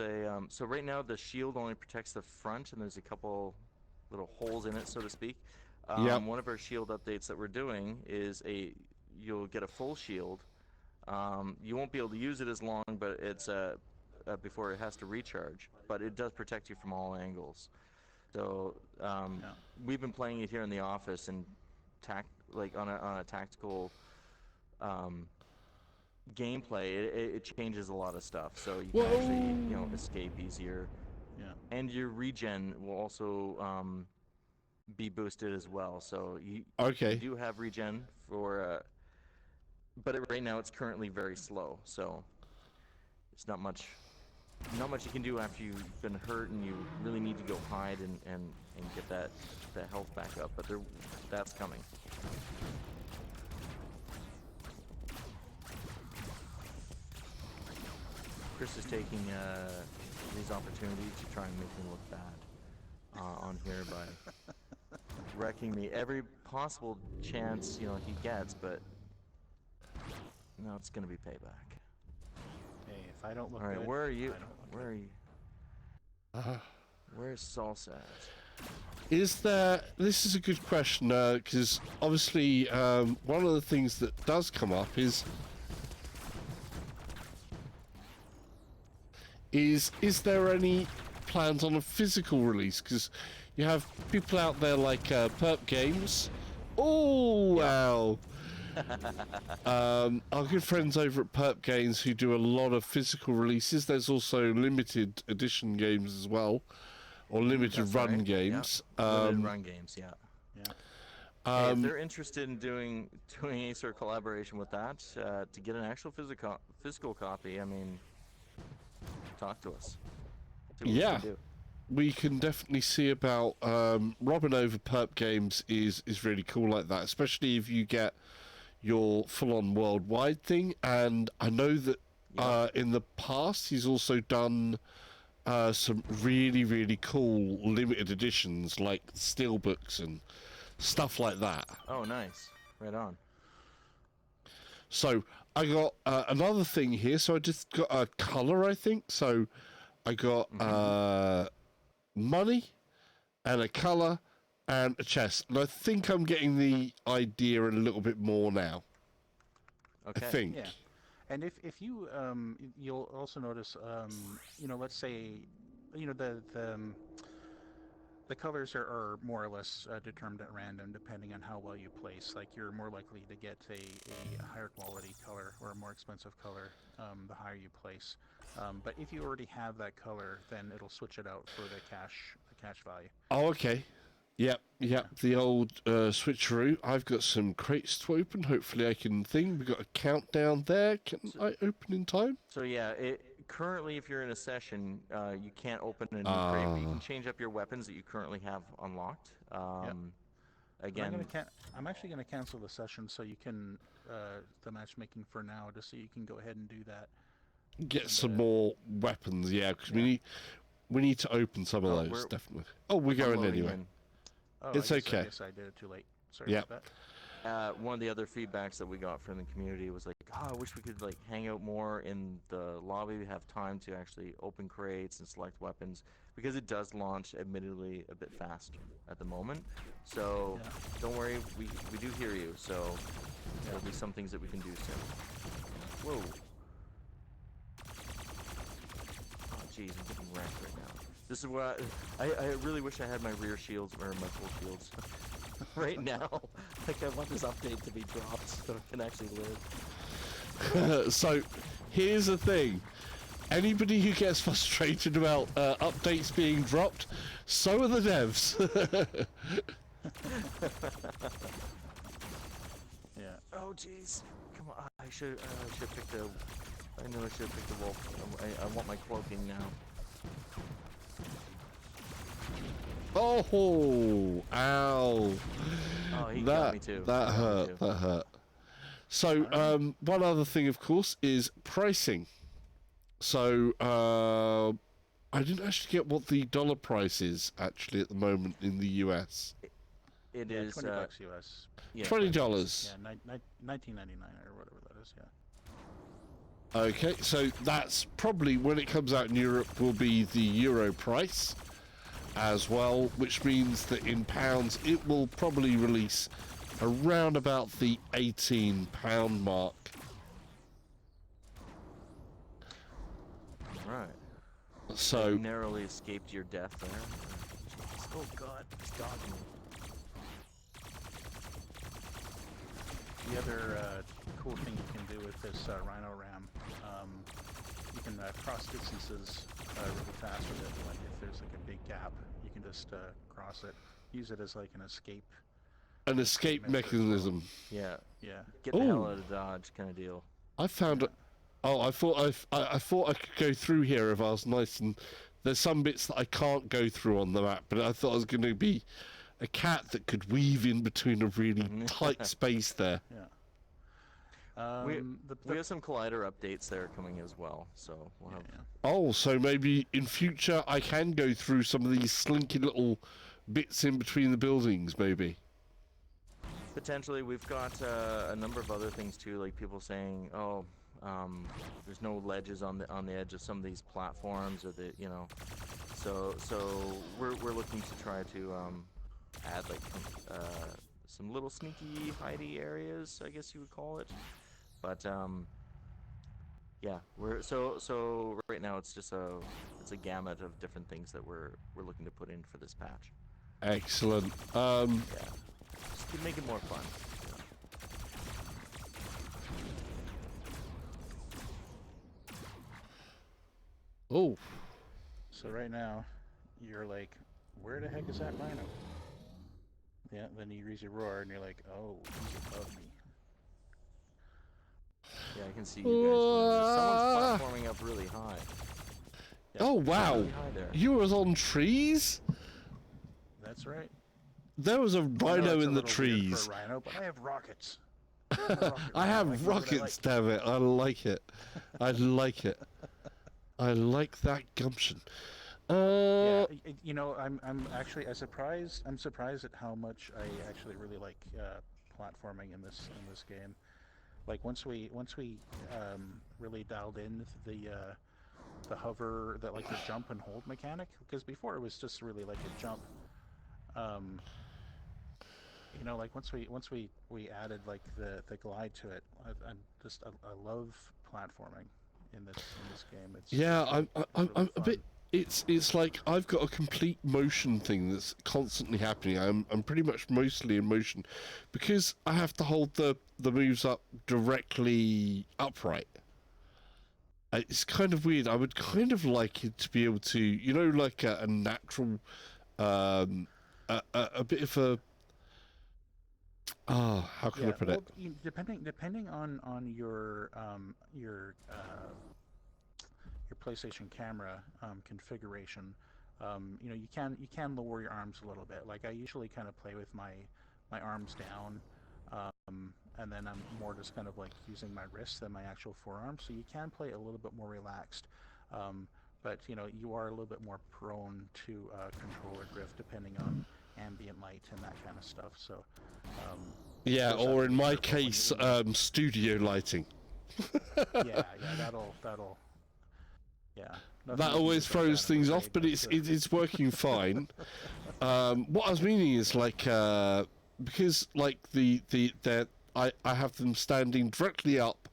so right now the shield only protects the front, and there's a couple little holes in it, so to speak. One of our shield updates that we're doing is you'll get a full shield. You won't be able to use it as long, but it's before it has to recharge. But it does protect you from all angles. So we've been playing it here in the office, and on a tactical gameplay, it changes a lot of stuff. So you can actually escape easier. Yeah. And your regen will also be boosted as well. So you do have regen for, but right now it's currently very slow. So it's not much you can do after you've been hurt and you really need to go hide and get that health back up. But that's coming. Chris is taking these opportunities to try and make me look bad on here by wrecking me every possible chance he gets, but no, it's gonna be payback. Hey, if I don't look all right, good, where are you? Where are you? Where's Salsa at? This is a good question, because obviously one of the things that does come up is there any plans on a physical release? Because you have people out there like Perp Games. Oh, wow. Our good friends over at Perp Games who do a lot of physical releases. There's also limited edition games as well, or limited run games. Limited run games, yeah. Hey, if they're interested in doing any sort of collaboration with that, to get an actual physical copy, I mean, talk to us. We can definitely see about Robin over Perp Games is really cool like that, especially if you get your full-on worldwide thing. And I know that in the past he's also done some really, really cool limited editions like steelbooks and stuff like that. Oh, nice. Right on. So I got another thing here. So I just got a color, I think. So I got money and a color and a chest. And I think I'm getting the idea a little bit more now. Okay. I think. Yeah. And if you you'll also notice you know, let's say, you know, the colors are more or less determined at random depending on how well you place. Like, you're more likely to get a higher quality color or a more expensive color the higher you place. But if you already have that color, then it'll switch it out for the cash value. Oh, okay. Yep. The old switcheroo. I've got some crates to open. Hopefully I can We've got a countdown there. Can I open in time? So yeah, currently if you're in a session, you can't open a new crate, but you can change up your weapons that you currently have unlocked. Again, I'm actually gonna cancel the session so you can the matchmaking for now, just so you can go ahead and do that. Get some more weapons, yeah, because we need to open some of those, definitely. Oh, we're going anyway. Oh, It's okay. I guess I did it too late. Sorry about that. One of the other feedbacks that we got from the community was like, I wish we could like hang out more in the lobby. We have time to actually open crates and select weapons, because it does launch admittedly a bit faster at the moment. So don't worry, we do hear you. So there'll be some things that we can do soon. Whoa. Oh jeez, I'm getting wrecked right now. This is what I really wish I had my rear shields or my full shields right now. Like, I want this update to be dropped so it can actually live. So, here's the thing. Anybody who gets frustrated about updates being dropped, so are the devs. Yeah. Oh jeez. Come on. I should have picked a. I knew I should have picked a wolf. I want my cloaking now. Oh, ow. Oh, he got me too. That hurt. So, one other thing, of course, is pricing. So, I didn't actually get what the dollar price is, actually, at the moment in the US. It is $20 US. Yeah, $20. Yeah, $19.99 or whatever that is, yeah. Okay, so that's probably, when it comes out in Europe, will be the euro price as well, which means that in pounds it will probably release around about the £18 mark. Right. So you narrowly escaped your death there. Oh god, it's dodging me. The other cool thing you can do with this Rhino Ram, you can cross distances really fast with it. Like, if there's like a big gap, you can just cross it. Use it as like an escape. An escape mechanism. Yeah. Yeah. Get the hell out of Dodge kind of deal. I found it. Oh, I thought I thought I could go through here if I was nice, and there's some bits that I can't go through on the map, but I thought I was going to be a cat that could weave in between a really tight space there. Yeah. We have some collider updates there coming as well, so we'll have. Oh, so maybe in future I can go through some of these slinky little bits in between the buildings, maybe. Potentially, we've got a number of other things too, like people saying, "Oh, there's no ledges on the edge of some of these platforms," or so we're looking to try to add like some little sneaky hidey areas, I guess you would call it. But yeah, we're so right now it's just a gamut of different things that we're looking to put in for this patch. Excellent. Yeah, just to make it more fun. Oh. So right now, you're like, where the heck is that rhino? Yeah, then you hears a roar, and you're like, oh, he's above me. Yeah, I can see you guys. Someone's platforming up really high. Yeah, Oh wow! really high there. You was on trees? That's right. There was a rhino in the trees. For a rhino, but I have rockets. I have rockets, damn it! I like it. I like it. I like that gumption. Yeah, you know, I'm actually surprised. I'm surprised at how much I actually really like platforming in this game. Like once we really dialed in the hover, like the jump and hold mechanic, because before it was just really like a jump. Um, you know, like once we added like the glide to it, I love platforming in this game. Yeah, It's really I'm a fun. bit. It's like I've got a complete motion thing that's constantly happening. I'm pretty much mostly in motion, because I have to hold the moves up directly upright. It's kind of weird. I would kind of like it to be able to, like a natural, a bit of a. How can I Yeah, put it? well, depending on your PlayStation camera configuration, you know, you can lower your arms a little bit. Like I usually kind of play with my arms down, and then I'm more just kind of like using my wrists than my actual forearms. So you can play a little bit more relaxed, um, but you know, you are a little bit more prone to controller drift depending on ambient light and that kind of stuff. So Yeah, always have or to in be my careful case, when you studio lighting. yeah, that'll yeah, nothing That you can do always about throws that, I'm things off, afraid. but But it's working fine. What I was meaning is like because like I have them standing directly up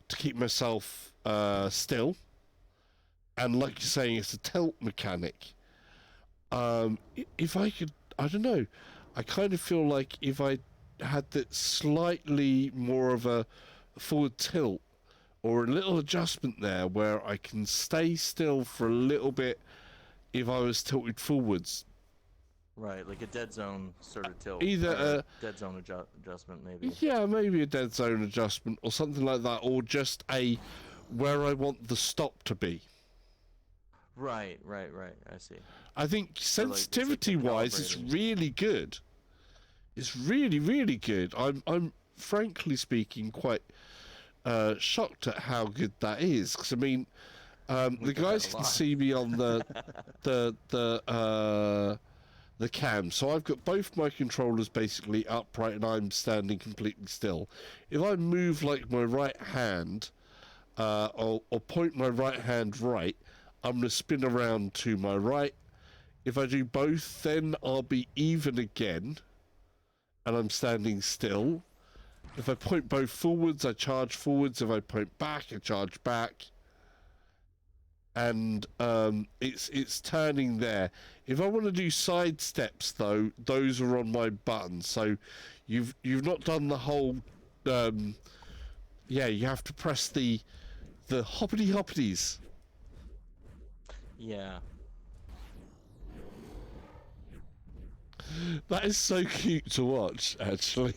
to keep myself still, and like you're saying, it's a tilt mechanic. If I could, I don't know, I kind of feel like if I had that slightly more of a forward tilt or a little adjustment there where I can stay still for a little bit if I was tilted forwards. Right, like a dead zone sort of tilt, Either or dead zone adjustment, maybe. yeah, maybe a dead zone adjustment or something like that, or just a where I want the stop to be. Right, right, right. I see. I think So like it's like sensitivity wise, it's calibrating. really good. It's really, really good. I'm frankly speaking quite shocked at how good that is. Because I mean, We the get that guys a can lot. see me on the cam, so I've got both my controllers basically upright, and I'm standing completely still. If I move like my right hand, or point my right hand right, I'm going to spin around to my right. If I do both, then I'll be even again, and I'm standing still. If I point both forwards, I charge forwards. If I point back, I charge back. And it's turning there. If I want to do side steps, though, those are on my buttons. So you've not done the whole. Yeah, you have to press the hoppity hoppities. Yeah. That is so cute to watch, actually.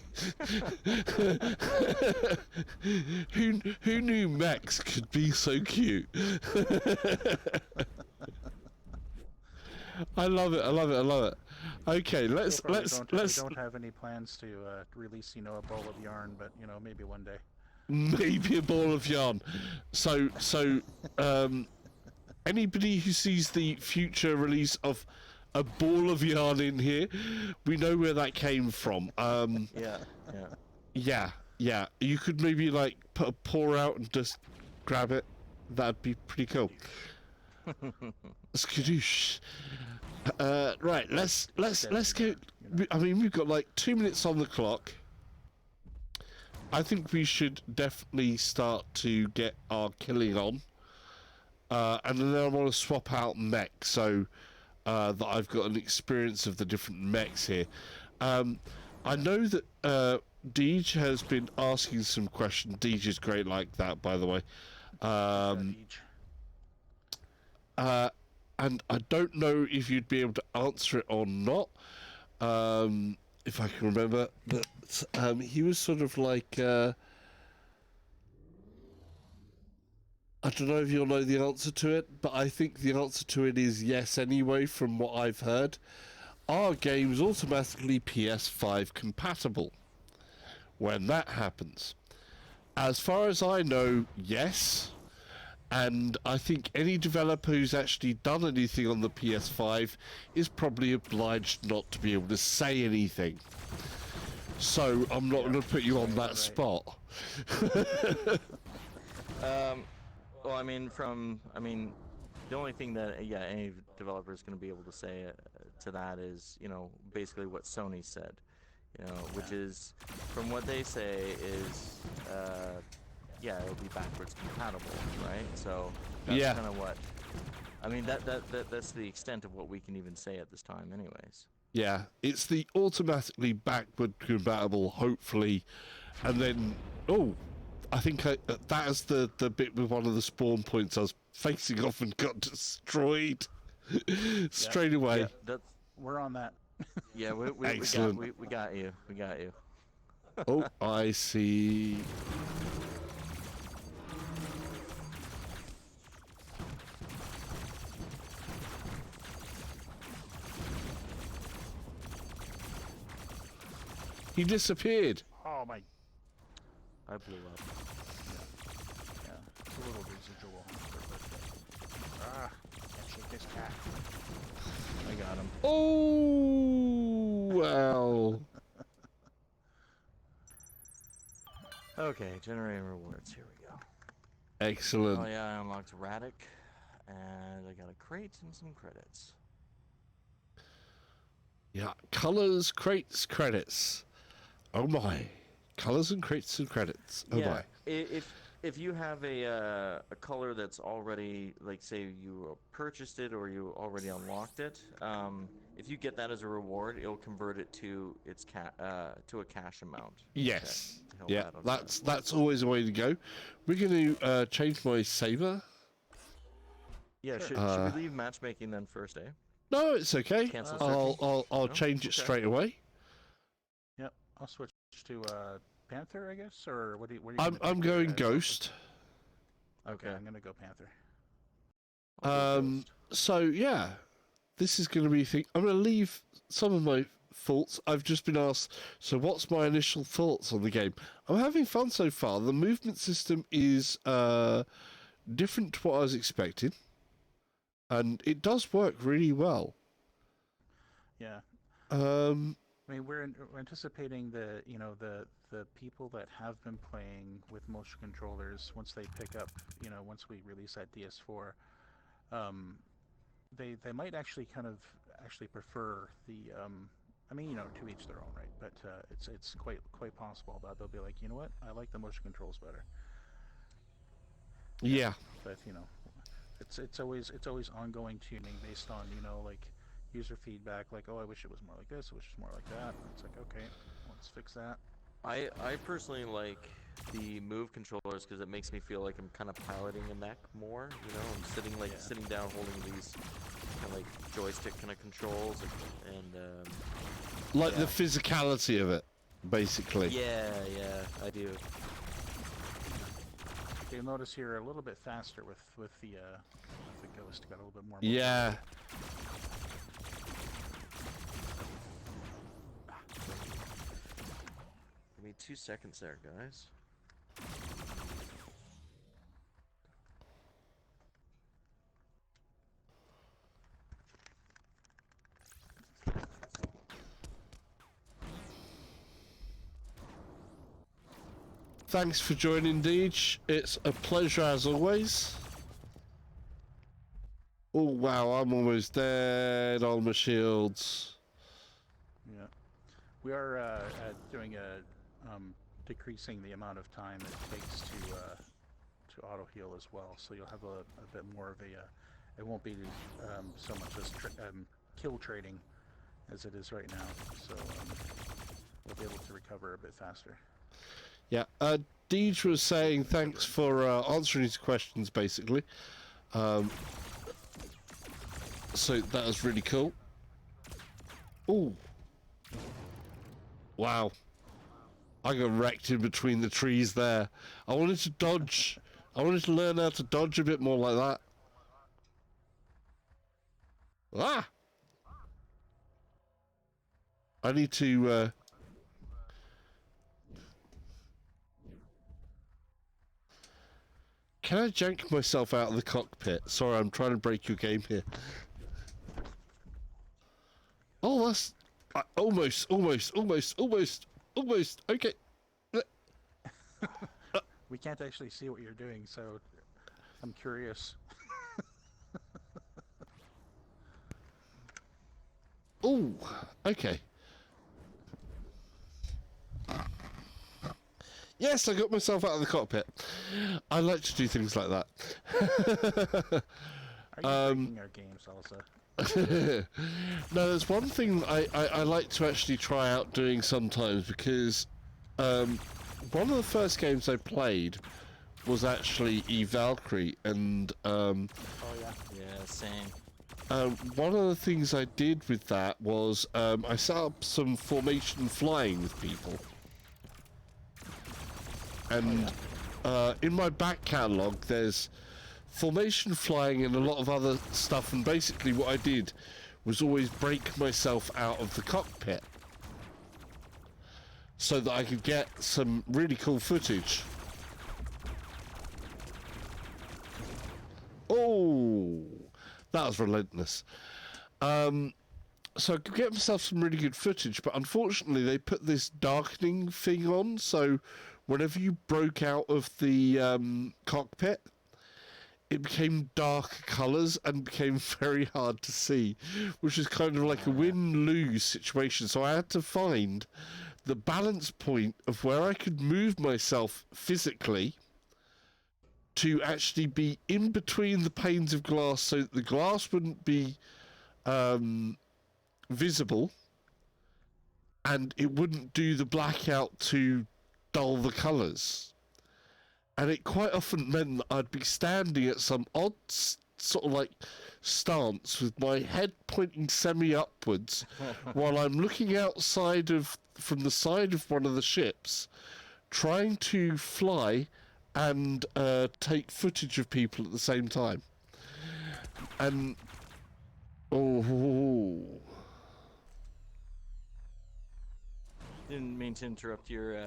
Who knew mechs could be so cute? I love it. I love it. I love it. Okay, so far let's we don't have any plans to release, you know, a ball of yarn, but you know, maybe one day. maybe a ball of yarn. Um, anybody who sees the future release of a ball of yarn in here, we know where that came from. Yeah. Yeah. Yeah, yeah. You could maybe like put a paw out and just grab it. That'd be pretty cool. Skadoosh. Right, let's go. You know. I mean, we've got like 2 minutes on the clock. I think we should definitely start to get our killing on. And then I want to swap out mech so that I've got an experience of the different mechs here. I know that Deej has been asking some questions. Deej is great like that, by the way. Each. And I don't know if you'd be able to answer it or not, if I can remember. But he was sort of like, I don't know if you'll know the answer to it, but I think the answer to it is yes anyway, from what I've heard. Are games automatically PS5 compatible when that happens? As far as I know, yes. And I think any developer who's actually done anything on the PS5 is probably obliged not to be able to say anything. so I'm not going to put you on that right. spot. Well, I mean, the only thing that any developer is going to be able to say to that is, basically what Sony said, which is, from what they say is, it'll be backwards compatible, right? So that's kind of what. I mean, that's the extent of what we can even say at this time, anyways. Yeah, it's the automatically backward compatible, hopefully, and then I think that is the bit with one of the spawn points I was facing off and got destroyed straight away. Yeah, we're on that. Yeah, we Excellent. We got you. We got you. Oh, I see. He disappeared. Oh my. I blew up. Yeah, it's a little residual. Can't shake this cat. I got him. Oh, well. Okay, generating rewards. Here we go. Excellent. Oh yeah, I unlocked Radic, and I got a crate and some credits. Yeah, colors, crates, credits. Oh my. Colors and crates and credits. Oh my. If you have a color that's already, like, say you purchased it or you already unlocked it, if you get that as a reward, it'll convert it to its to a cash amount. Yes. Okay. Yeah, that's always a way to go. We're going to change my saber. Yeah, should we leave matchmaking then first, eh? No, it's okay. Cancel I'll change it straight away. Yep, I'll switch to Panther, I guess, or what do you? I'm going Ghost. Okay, I'm gonna go Panther. So yeah, this is going to be I'm going to leave some of my thoughts. I've just been asked, so what's my initial thoughts on the game? I'm having fun so far. The movement system is different to what I was expecting, and it does work really well. Yeah. I mean, we're anticipating the people that have been playing with motion controllers, once they pick up, once we release that DS4, they might actually prefer the I mean, to each their own, right? But it's quite possible that they'll be like, you know what, I like the motion controls better. Yeah. But it's always ongoing tuning based on like user feedback, like, oh, I wish it was more like this, I wish it was more like that. And it's like, okay, let's fix that. I personally like the move controllers because it makes me feel like I'm kind of piloting a mech more. I'm sitting down holding these kind of like joystick kind of controls and the physicality of it, basically. Yeah, I do. You'll notice here a little bit faster with the Ghost. Got a little bit more. Yeah. Give me 2 seconds there, guys. Thanks for joining, Deej. It's a pleasure as always. Oh wow, I'm almost dead on my shields. Yeah, we are doing decreasing the amount of time it takes to auto heal as well. So you'll have a bit more of a. It won't be so much as kill trading as it is right now. So we'll be able to recover a bit faster. Yeah, Deej was saying thanks for answering his questions, basically. So that was really cool. Ooh. Wow. I got wrecked in between the trees there. I wanted to dodge. I wanted to learn how to dodge a bit more like that. Ah! I need to... Can I jank myself out of the cockpit? Sorry, I'm trying to break your game here. Oh, that's... almost. Almost. Okay. We can't actually see what you're doing, so I'm curious. Oh, okay. Yes, I got myself out of the cockpit. I like to do things like that. Are you breaking our game, Salsa? No, there's one thing I like to actually try out doing sometimes, because one of the first games I played was actually Valkyrie, and Oh yeah. Yeah, same. one of the things I did with that was I set up some formation flying with people. And in my back catalogue, there's formation flying and a lot of other stuff, and basically what I did was always break myself out of the cockpit so that I could get some really cool footage. Oh, that was relentless. So I could get myself some really good footage, but unfortunately they put this darkening thing on, so whenever you broke out of the cockpit, it became dark colours and became very hard to see, which is kind of like a win-lose situation. So I had to find the balance point of where I could move myself physically to actually be in between the panes of glass so that the glass wouldn't be visible and it wouldn't do the blackout to dull the colours. And it quite often meant that I'd be standing at some odd sort of like stance with my head pointing semi-upwards while I'm looking outside from the side of one of the ships, trying to fly and take footage of people at the same time. And Didn't mean to interrupt your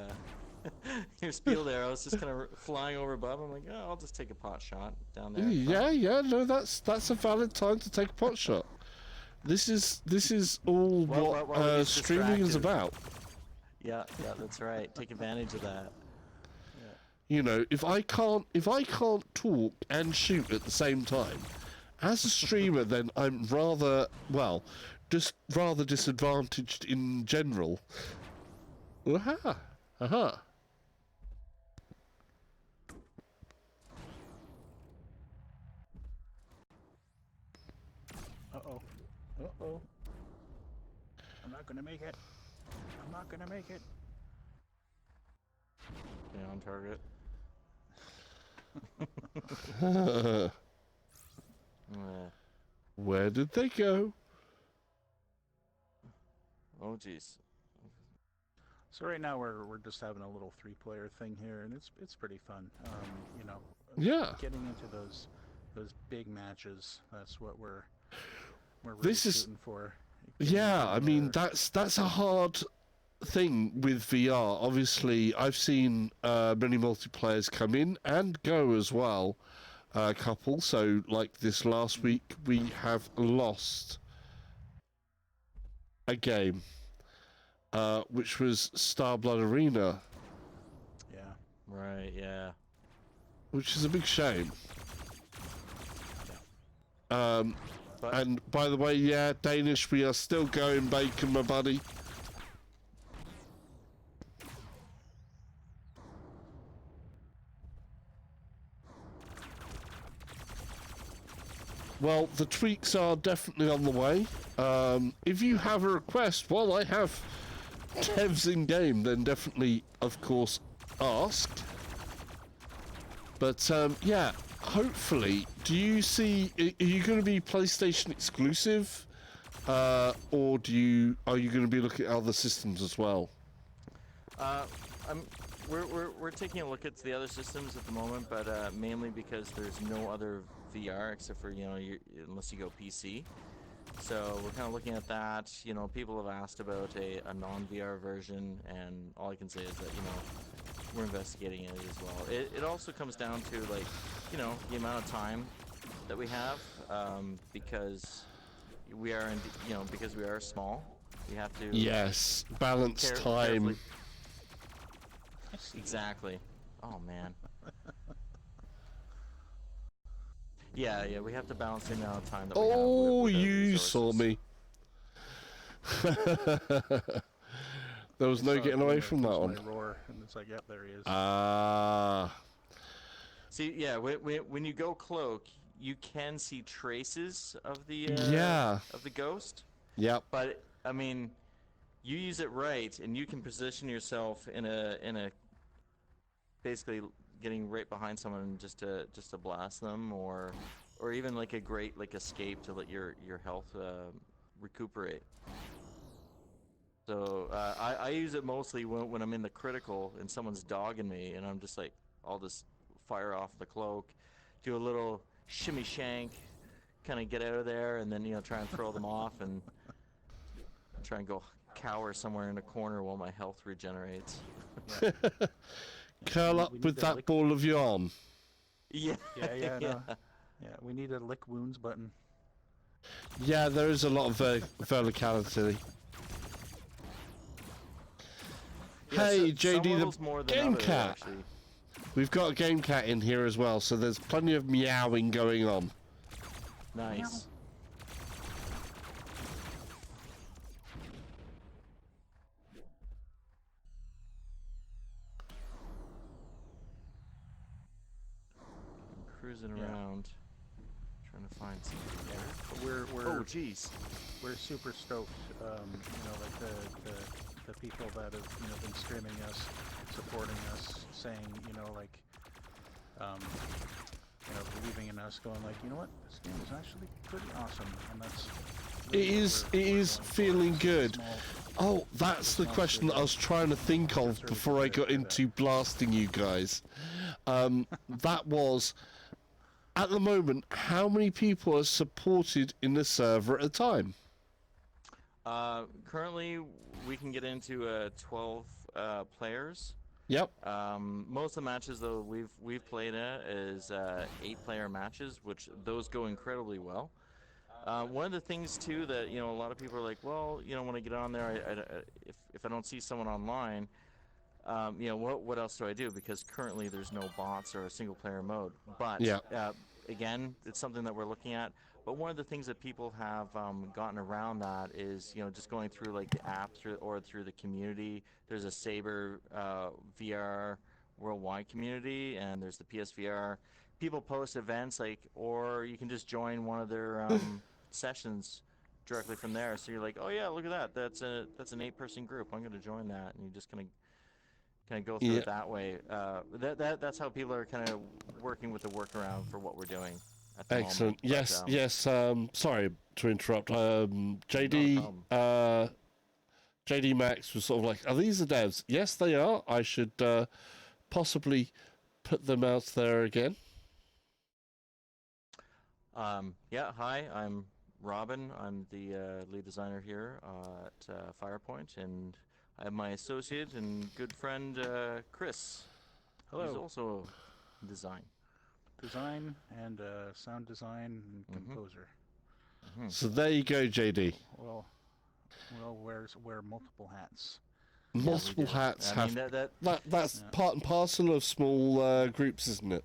your spiel there. I was just kind of flying over above. I'm like, oh, I'll just take a pot shot down there. yeah, no, that's a valid time to take a pot shot. This is all Well, he's streaming is distracted. about. Yeah, that's right. Take advantage of that. You know, if I can't talk and shoot at the same time, as a streamer, then I'm rather disadvantaged in general. Aha, aha. Uh-oh. Uh-oh. I'm not gonna make it. I'm not gonna make it. Stay on target. Where did they go? Oh, jeez. So right now we're just having a little 3-player thing here, and it's pretty fun. You know, Yeah. getting into those big matches. That's what we're really This is- shooting for. Yeah, I mean that's a hard thing with VR. Obviously, I've seen many multiplayers come in and go as well. A couple. So, like this last week, we have lost a game, which was Star Blood Arena, Yeah. Right, yeah. which is a big shame. But And by the way, yeah, Danish, we are still going bacon, my buddy. Well, the tweaks are definitely on the way. If you have a request, well, I have devs in game, then definitely, of course, ask. But yeah, hopefully, do you see? Are you going to be PlayStation exclusive, or are you going to be looking at other systems as well? we're taking a look at the other systems at the moment, but mainly because there's no other VR except for unless you go PC. So we're kind of looking at that. You know, people have asked about a non-VR version, and all I can say is that we're investigating it as well. It also comes down to the amount of time that we have, because we are because we are small. We have to Yes, balance time. carefully Exactly. Oh man. Yeah, we have to balance the amount of time that we have with our you saw resources. me. There was no getting away from that one. My roar, and it's like, yep, there he is. Ah. See, yeah, when you go cloak, you can see traces of the of the ghost. Yep. But I mean, you use it right, and you can position yourself in a basically getting right behind someone just to blast them, or even like a great like escape to let your health recuperate. So I use it mostly when I'm in the critical and someone's dogging me, and I'm just like, I'll just fire off the cloak, do a little shimmy shank, kind of get out of there, and then try and throw them off, and try and go cower somewhere in a corner while my health regenerates. Yeah. Curl up with that ball of yarn. Yeah. Yeah. No. Yeah, we need a lick wounds button. Yeah, there is a lot of verticality. Hey, JD, the game cat. We've got a game cat in here as well, so there's plenty of meowing going on. Nice. I'm cruising around, trying to find something. Yeah, Oh, jeez. we're super stoked. Like the people that have been streaming us, supporting us, saying believing in us, going like, you know what, this game is actually pretty awesome, and that's. It is feeling good. Oh, that's the question that I was trying to think of before I got into blasting you guys. That was, at the moment, how many people are supported in the server at a time? Currently, we can get into 12 players. Yep. Most of the matches though we've played at is 8-player matches, which those go incredibly well. One of the things too that a lot of people are like, well, when I get on there, if I don't see someone online, what else do I do? Because currently there's no bots or a single player mode. But again, it's something that we're looking at. But one of the things that people have gotten around that is, just going through like the app through the community. There's a Saber VR worldwide community, and there's the PSVR. People post events or you can just join one of their sessions directly from there. So you're like, oh yeah, look at that. That's an 8-person group. I'm going to join that, and you just kind of go through it that way. That's how people are kind of working with the workaround for what we're doing. Excellent. Moment. Yes. Sorry to interrupt. JD Max was sort of like, are these the devs? Yes, they are. I should possibly put them out there again. Yeah. Hi, I'm Robin. I'm the lead designer here at Firepoint, and I have my associate and good friend Chris. Hello. He's also design And sound design and composer. So there you go, JD. Well, wear multiple hats. Multiple hats have. That's part and parcel of small groups, isn't it?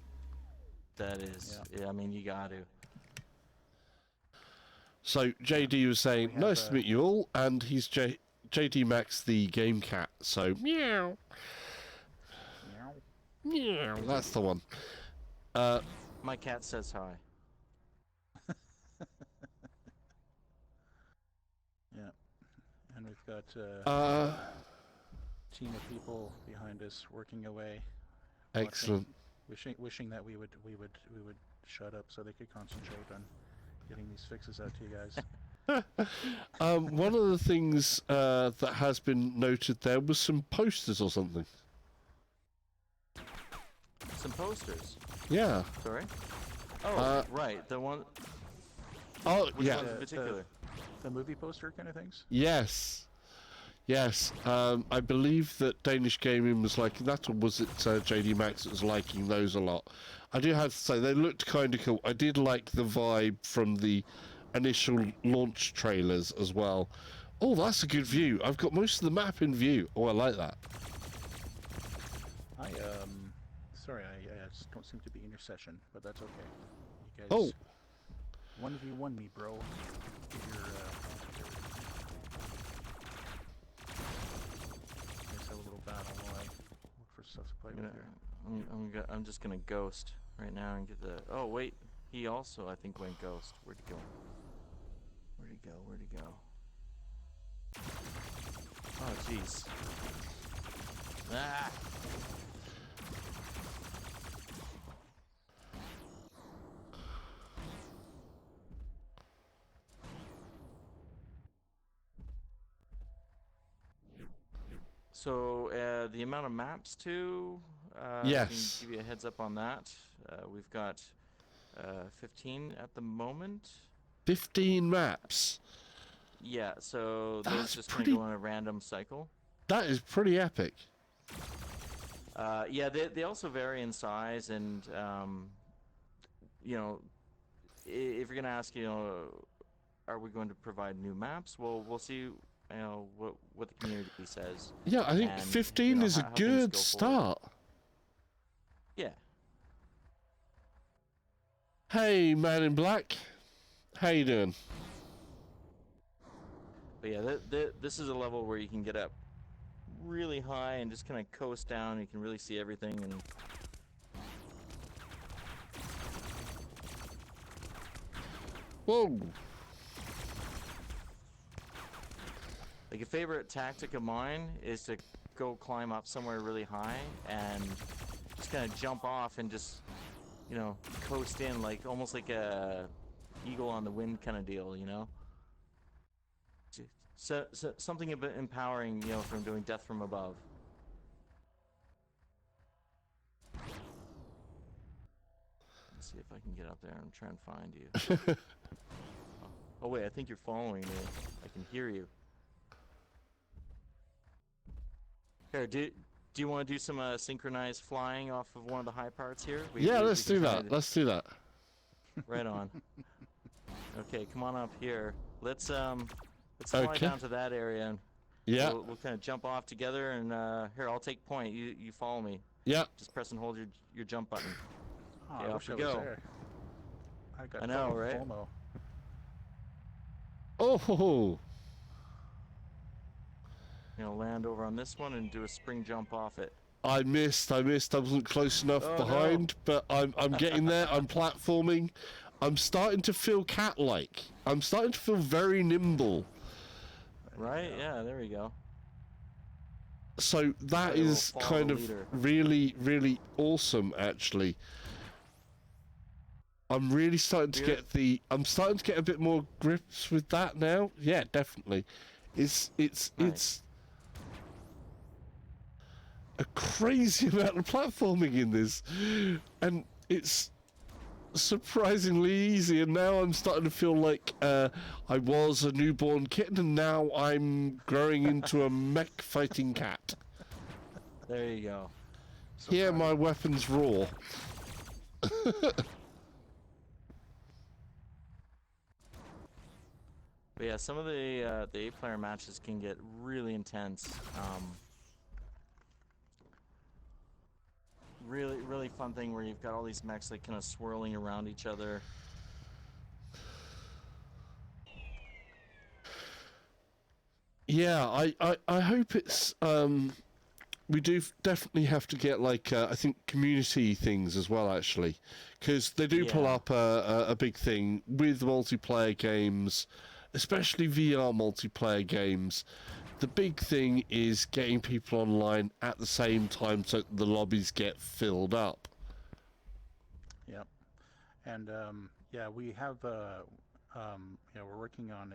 That is. Yeah. I mean, you got to. So JD was saying, nice to meet you all, and he's JD Max, the game cat. So meow. That's the one. My cat says hi. Yeah, and we've got a team of people behind us working away. Excellent. Wishing that we would shut up so they could concentrate on getting these fixes out to you guys. One of the things that has been noted there was some posters or something. Some posters. Yeah. Sorry. Oh, right. The one. Oh, Which yeah. one in particular? The movie poster kind of things. Yes. I believe that Danish Gaming was liking that, or was it JD Max that was liking those a lot? I do have to say they looked kind of cool. I did like the vibe from the initial launch trailers as well. Oh, that's a good view. I've got most of the map in view. Oh, I like that. Sorry, I just don't seem to be in your session, but that's okay. You guys. Oh. 1v1 me, bro. Give your, Let's have a little battle while I look for stuff to play with here. I'm just gonna ghost right now and get the. Oh wait, he also I think went ghost. Where'd he go? Where'd he go? Where'd he go? Oh jeez. Ah. So the amount of maps too. Yes. I can give you a heads up on that. We've got 15 at the moment. 15 maps. Yeah, so That's those just pretty- gonna go in a random cycle. That is pretty epic. Yeah, they also vary in size, and you know, if you're gonna ask, you know, are we going to provide new maps? Well, we'll see. You know what the community says. Yeah, I think And, 15 you know, is a how things good go start. Yeah. Hey, man in black. How you doing? But yeah, this is a level where you can get up really high and just kind of coast down. You can really see everything. And Whoa. like a favorite tactic of mine is to go climb up somewhere really high and just kind of jump off and just, you know, coast in like almost like a eagle on the wind kind of deal, you know. So something a bit empowering, you know, from doing death from above. Let's see if I can get up there and try and find you. Oh wait, I think you're following me. I can hear you. Here, do you want to do some synchronized flying off of one of the high parts here? Yeah, let's can do try that. to- Let's do that. Right on. Okay, come on up here. Let's fly Okay. down to that area and Yeah. we'll kind of jump off together and here, I'll take point. You follow me. Yeah. Just press and hold your jump button. Oh, Okay, I off wish we I was go. there. I got I know, right? FOMO. Oh, ho, ho. You know, land over on this one and do a spring jump off it. I missed. I wasn't close enough Oh, no. behind, but I'm getting there. I'm platforming. I'm starting to feel cat-like. I'm starting to feel very nimble. Right? Yeah, there we go. So that Probably will is follow kind the of leader. really, really awesome, actually. I'm really starting to Good. get I'm starting to get a bit more grips with that now. Yeah, definitely. It's Nice. a crazy amount of platforming in this, and it's surprisingly easy. And now I'm starting to feel like I was a newborn kitten, and now I'm growing into a mech fighting cat. There you go. So Hear proud my of you. weapons roar. But yeah, some of the 8-player matches can get really intense. Really fun thing where you've got all these mechs like kind of swirling around each other. Yeah, I hope it's we do definitely have to get like I think community things as well, actually, because they do pull Yeah. up a big thing with multiplayer games, especially VR multiplayer games. The big thing is getting people online at the same time so the lobbies get filled up. Yep. And yeah, we have you know, we're working on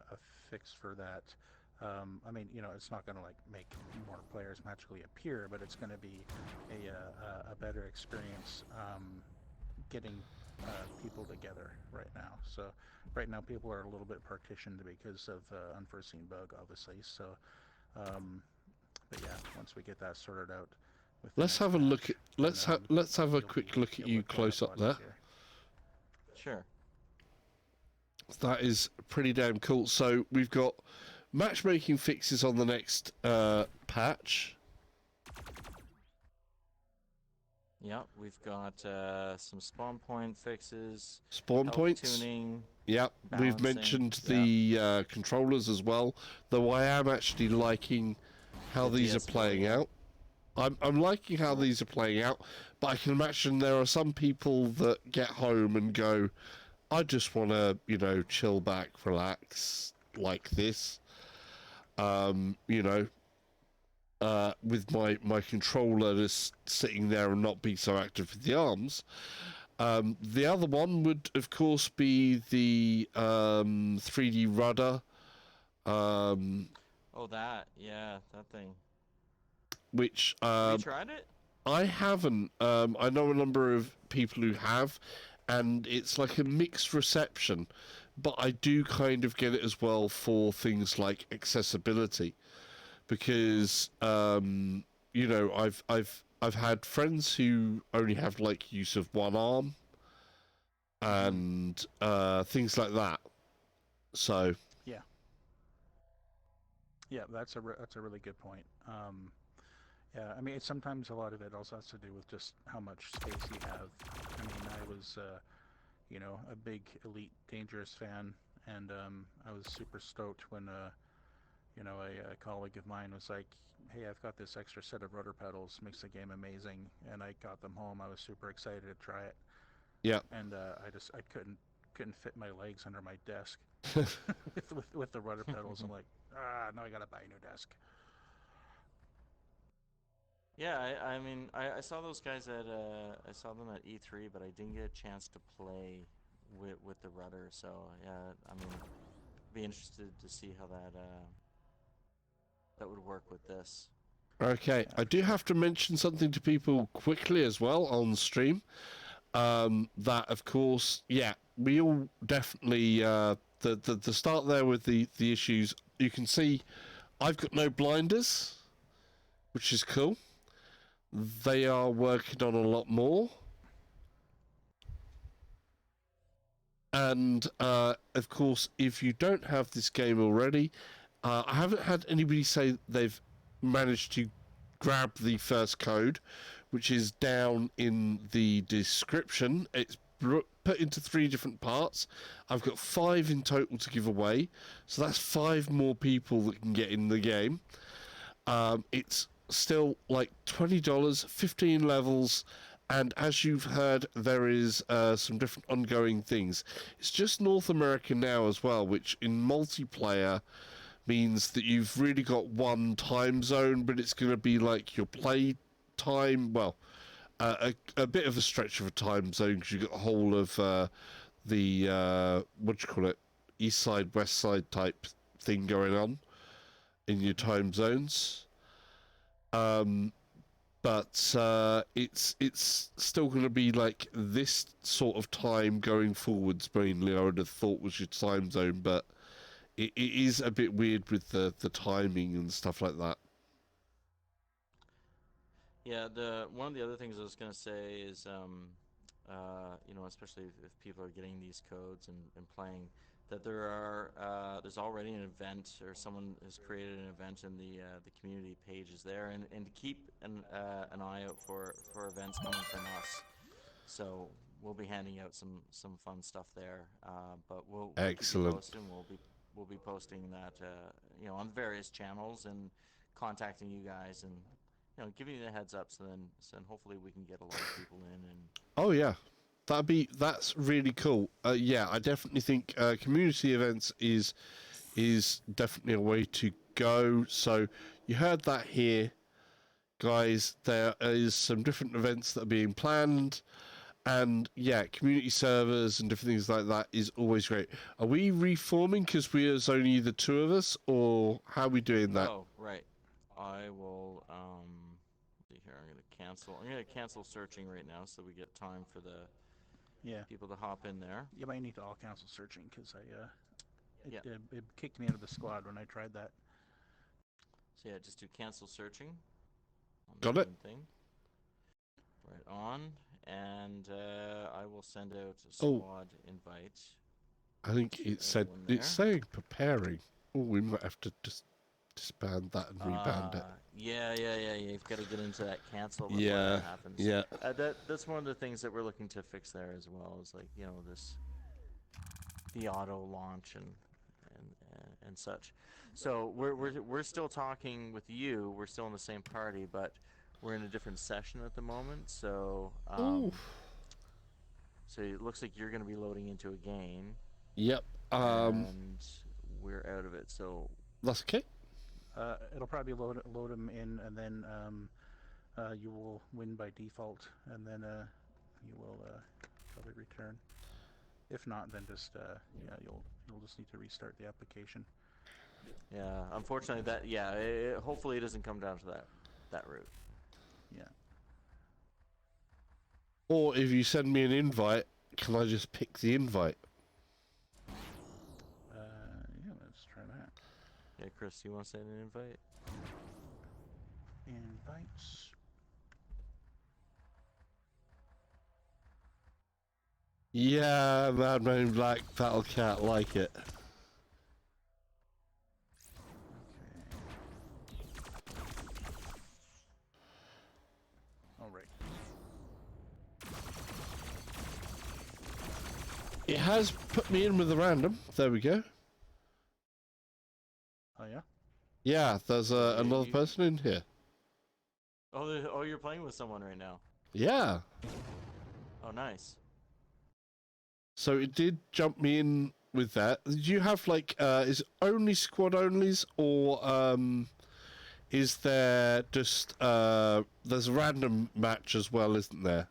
a fix for that. I mean, you know, it's not going to like make more players magically appear, but it's going to be a better experience getting people together right now. So right now people are a little bit partitioned because of unforeseen bug, obviously. So, but yeah, once we get that sorted out, with the Let's next have a look patch, at let's then, have a you'll quick be look at able you to join close up a lot there. easier. Sure. That is pretty damn cool. So we've got matchmaking fixes on the next patch. Yep, we've got some spawn point fixes, Spawn health points. tuning, Yeah, we've balancing. mentioned Yeah, the controllers as well. Though I am actually liking how the these are de-escalate, playing yeah. out. I'm liking how Cool. these are playing out, but I can imagine there are some people that get home and go, I just want to, chill back, relax, like this. You know, with my controller just sitting there and not being so active with the arms. The other one would, of course, be the 3D rudder, um, Oh, that, yeah, that thing. which Have you tried it? I haven't. I know a number of people who have, and it's like a mixed reception. But I do kind of get it as well for things like accessibility, because I've had friends who only have like use of one arm and things like that. So Yeah, yeah, that's a really good point. Yeah, I mean, sometimes a lot of it also has to do with just how much space you have. I mean, I was, a big Elite Dangerous fan, and I was super stoked when, a colleague of mine was like, "Hey, I've got this extra set of rudder pedals, makes the game amazing," and I got them home. I was super excited to try it, yeah. and I couldn't fit my legs under my desk with the rudder pedals. I'm like, now I gotta buy a new desk. Yeah, I mean, I saw those guys at I saw them at E3, but I didn't get a chance to play with the rudder. So yeah, I mean, be interested to see how that would work with this. Okay, Yeah, I for do sure. have to mention something to people quickly as well on stream. That of course, yeah, we all definitely the start there with the issues. You can see I've got no blinders, which is cool. They are working on a lot more, and of course, if you don't have this game already, I haven't had anybody say they've managed to grab the first code, which is down in the description. It's put into 3 different parts. I've got 5 in total to give away, so that's 5 more people that can get in the game. It's still like $20, 15 levels, and as you've heard, there is some different ongoing things. It's just North America now as well, which in multiplayer means that you've really got one time zone, but it's going to be like your play time. Well, a bit of a stretch of a time zone because you've got the whole of the what do you call it, east side, west side type thing going on in your Hmm. time zones. But it's still going to be like this sort of time going forwards. Mainly, I would have thought was your time zone, but it is a bit weird with the timing and stuff like that. Yeah, the one of the other things I was gonna say is, especially if people are getting these codes and playing, that there's already an event or someone has created an event in the community pages there, and to keep an eye out for events coming from us. So we'll be handing out some fun stuff there, but we'll keep you Excellent. posted. And we'll be posting that on various channels and contacting you guys and giving you the heads up so then hopefully we can get a lot of people in and Oh yeah, that's really cool. Yeah, I definitely think community events is definitely a way to go. So you heard that here, guys. There is some different events that are being planned, and yeah, community servers and different things like that is always great. Are we reforming because there's only the 2 of us, or how are we doing that? oh right, I will see here. I'm gonna cancel searching right now so we get time for the Yeah, people to hop in there. you might need to all cancel searching because Yeah, it kicked me out of the squad when I tried that. so yeah, just do cancel searching on the Got it. main thing. Right on, and I will send out a Oh, squad invite I think to it said everyone it's there. saying preparing. Oh, we might have to just disband that and reband it. Yeah. You've got to get into that cancel before Yeah, that happens. yeah. That's one of the things that we're looking to fix there as well. Is like the auto launch and such. So we're still talking with you. We're still in the same party, but we're in a different session at the moment. So Ooh. so it looks like you're going to be loading into a game. Yep. And we're out of it. So That's okay. It'll probably load them in, and then you will win by default, and then you will probably return. If not, then just yeah, you'll just need to restart the application. yeah, unfortunately hopefully it doesn't come down to that route. Yeah. Or if you send me an invite, can I just pick the invite? Yeah, let's try that. Yeah, Chris, you want to send an invite? Invites. Yeah, Madman in Black, Battle Cat, like it. All right. It has put me in with a random. There we go. Oh yeah. Yeah, there's another person in here. Oh, you're playing with someone right now. Yeah. Oh, nice. So it did jump me in with that. Did you have like is it only squad onlys, or is there just there's a random match as well, isn't there?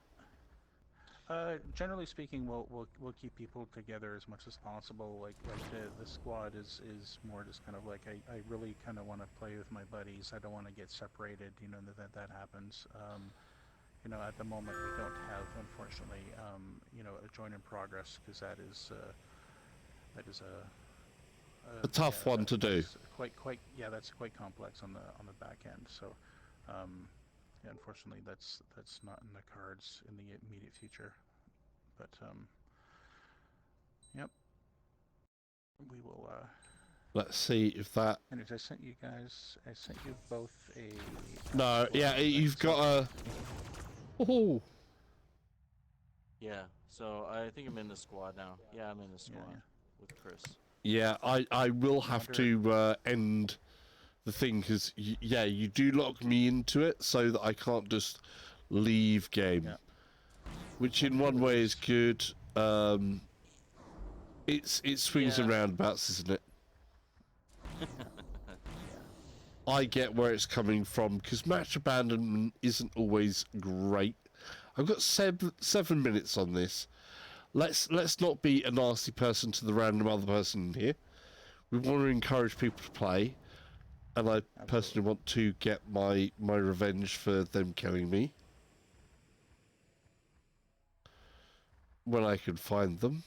Generally speaking, we'll keep people together as much as possible. Like the squad is more just kind of like I really kind of want to play with my buddies. I don't want to get separated. You know that happens. You know, at the moment we don't have, unfortunately, you know, a join in progress, because that is A tough one to do. That's quite complex on the back end. So yeah, unfortunately that's not in the cards in the immediate future. But yep, we will Let's see if that. anyways, I sent you both a No, yeah, you've got a. Oh. Yeah, so I think I'm in the squad now. Yeah, I'm in the squad with Chris. Yeah, I will have to end the thing, because yeah, you do lock me into it so that I can't just leave game, which in one way is good. It swings and roundabouts, isn't it? I get where it's coming from, because match abandonment isn't always great. I've got 7 minutes on this. Let's not be a nasty person to the random other person in here. We want to encourage people to play, and I personally want to get my revenge for them killing me when I can find them.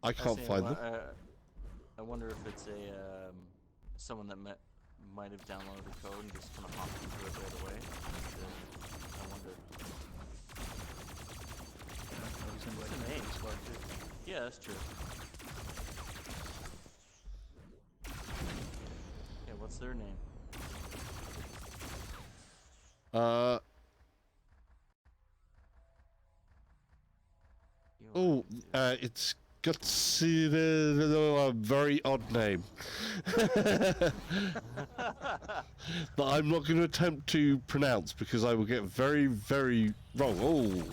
I can't find them. I wonder if it's someone that might have downloaded the code and just kind of hopped into it right away. I wonder. What's the name? Yeah, that's true. Yeah, what's their name? It's got a very odd name that I'm not going to attempt to pronounce, because I will get very, very wrong. Oh.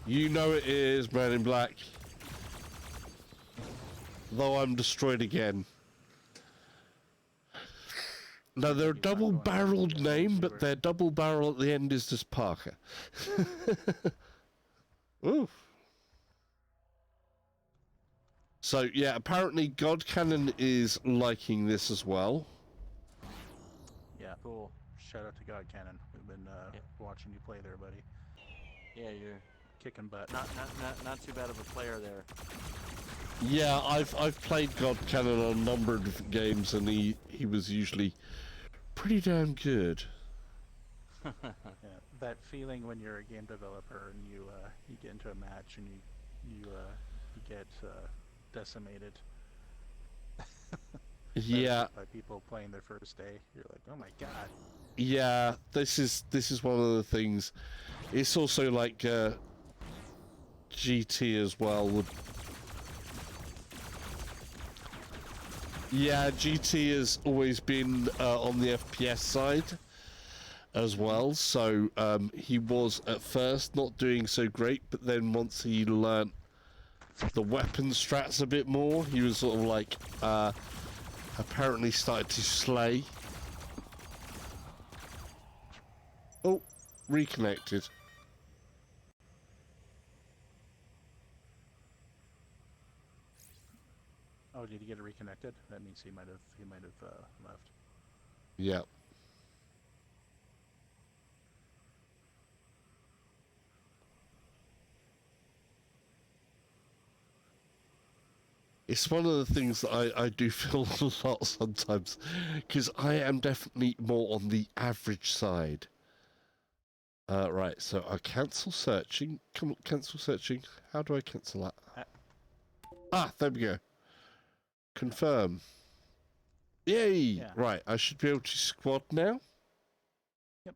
You know it is, Man in Black. Though I'm destroyed again. Now, they're a double-barreled name, but their double barrel at the end is just Parker. Ooh. So, yeah, apparently God Cannon is liking this as well. Yeah, cool. Shout out to God Cannon. We've been watching you play there, buddy. Yeah, you're kicking butt. Not too bad of a player there. Yeah, I've played God Cannon on a number of different games, and he was usually pretty damn good. Yeah, that feeling when you're a game developer and you get into a match and you get decimated Yeah, by people playing their first day. You're like, oh my god. yeah. This is one of the things. It's also like GT as well. Yeah, GT has always been on the FPS side as well, so he was at first not doing so great, but then once he learnt the weapon strats a bit more, he was sort of like apparently started to slay. Oh, reconnected. Oh, did he get it reconnected? That means he might have left. Yeah. It's one of the things that I do feel a lot sometimes, because I am definitely more on the average side. Right, so I cancel searching. Come on, cancel searching. How do I cancel that? There we go. Confirm. Yay! Yeah. Right, I should be able to squad now. Yep.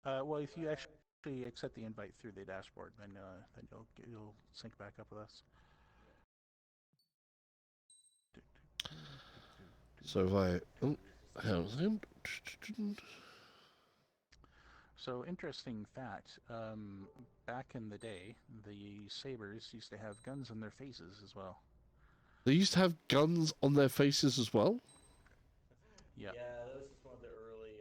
Well, if you actually accept the invite through the dashboard, then you'll sync back up with us. So if I... Oh, hang on a second. So, interesting fact, back in the day, the Sabers used to have guns on their faces as well. They used to have guns on their faces as well? Yeah. Yeah, that was just one of the early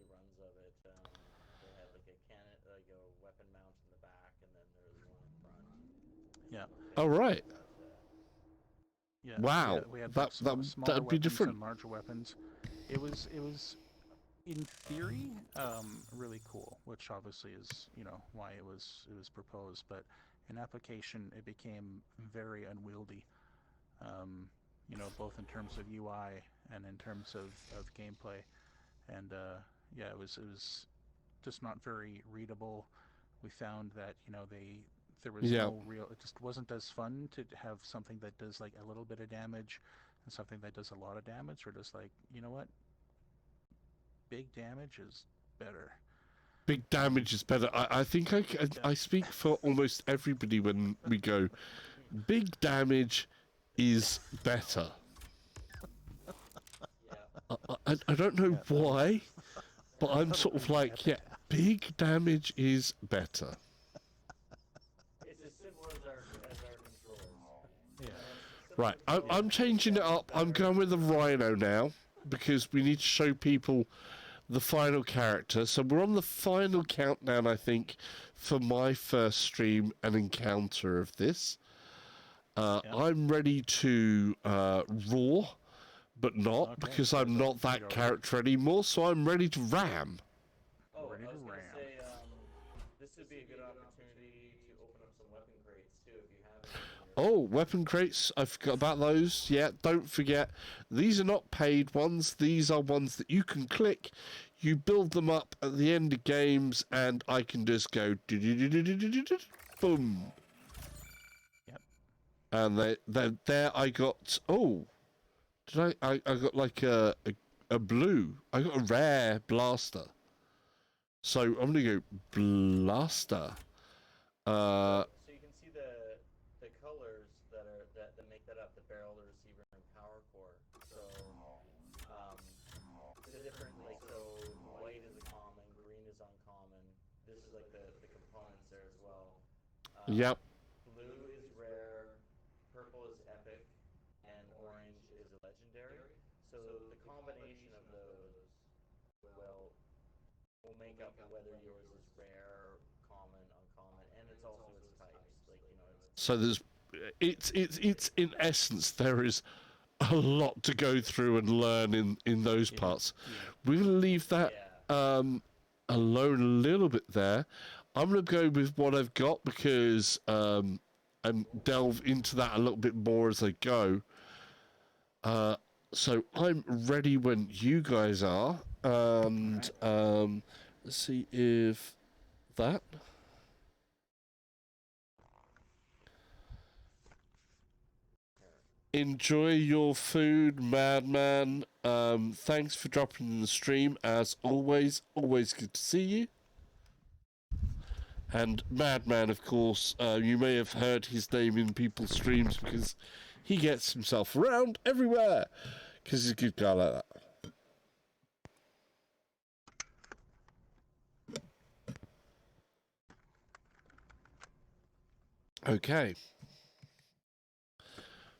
runs of it. They had like a cannon, like a weapon mount in the back, and then there was one in front. Yeah. Oh, right. Yeah. Wow. We had That'd smaller be weapons different. and larger weapons. It was in theory really cool, which obviously is why it was proposed, but in application it became very unwieldy. Both in terms of UI and in terms of gameplay, and yeah, it was just not very readable. We found that there was no real. It just wasn't as fun to have something that does like a little bit of damage and something that does a lot of damage. Or just like, you know what, big damage is better. Big damage is better. I think I speak for almost everybody when we go, big damage is better. I don't know why, but I'm sort of like, yeah, big damage is better. It's as simple as our controls. Yeah. Right, I'm changing it up. I'm going with the Rhino now, because we need to show people the final character. So we're on the final countdown, I think, for my first stream and encounter of this. I'm ready to roar, but not, because I'm not that character anymore, so I'm ready to ram. Oh, I was going to say, this would be a good opportunity to open up some weapon crates, too, if you have any. Oh, weapon crates, I forgot about those. Yeah, don't forget, these are not paid ones. These are ones that you can click. You build them up at the end of games, and I can just go boom. Yep. And there I got, oh, did I got like a blue. I got a rare blaster. So I'm gonna go blaster. So you can see the colors that make that up: the barrel, the receiver, and power core. So the different, like, so white is a common, green is uncommon. This is like the components there as well. Yep. Blue is rare, purple is epic, and orange is a legendary. So the combination of those will make up whether yours is rare, common, uncommon, and it's also its types. Like, So there's, it's in essence, there is a lot to go through and learn in those parts. We're gonna leave that alone a little bit there. I'm gonna go with what I've got, because and delve into that a little bit more as I go. So I'm ready when you guys are, and let's see if that. Enjoy your food, Madman. Thanks for dropping in the stream, as always. Always good to see you. And Madman, of course, you may have heard his name in people's streams because he gets himself around everywhere because he's a good guy like that. Okay.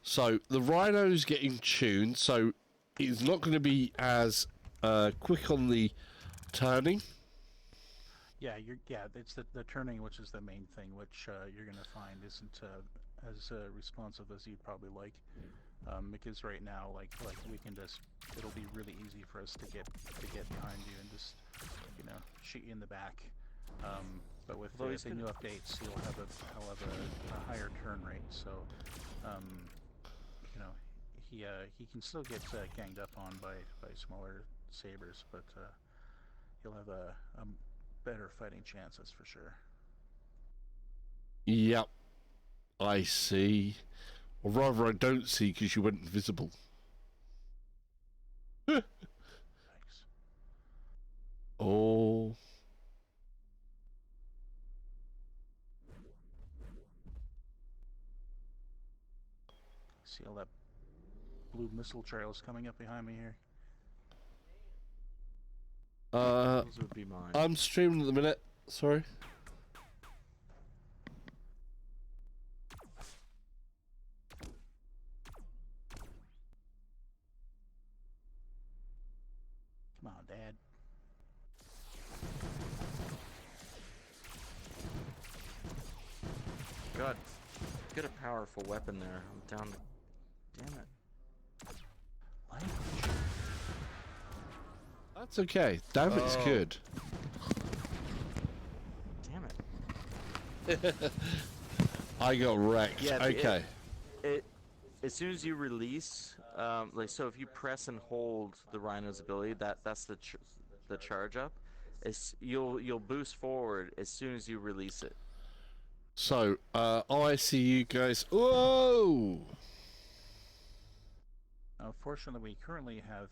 So the Rhino's getting tuned, so it's not going to be as quick on the turning. Yeah, it's the turning, which is the main thing, which you're gonna find isn't as responsive as you'd probably like, because right now, like we can just, it'll be really easy for us to get behind you and just, you know, shoot you in the back. But with the new updates, you'll have a higher turn rate, so you know, he can still get ganged up on by smaller sabers, but he'll have a better fighting chances for sure. Yep, I see. Or rather, I don't see because you went invisible. Nice. Oh. See all that blue missile trails coming up behind me here? Those would be mine. I'm streaming at the minute. Sorry. Come on, Dad. God, get a powerful weapon there. I'm down. Damn it. Language. That's okay. Damit's good. Damn it. I got wrecked. Yeah, okay. As soon as you release, like, so if you press and hold the Rhino's ability, that's the charge up. You'll boost forward as soon as you release it. So, I see you guys. Whoa! Fortunately, we currently have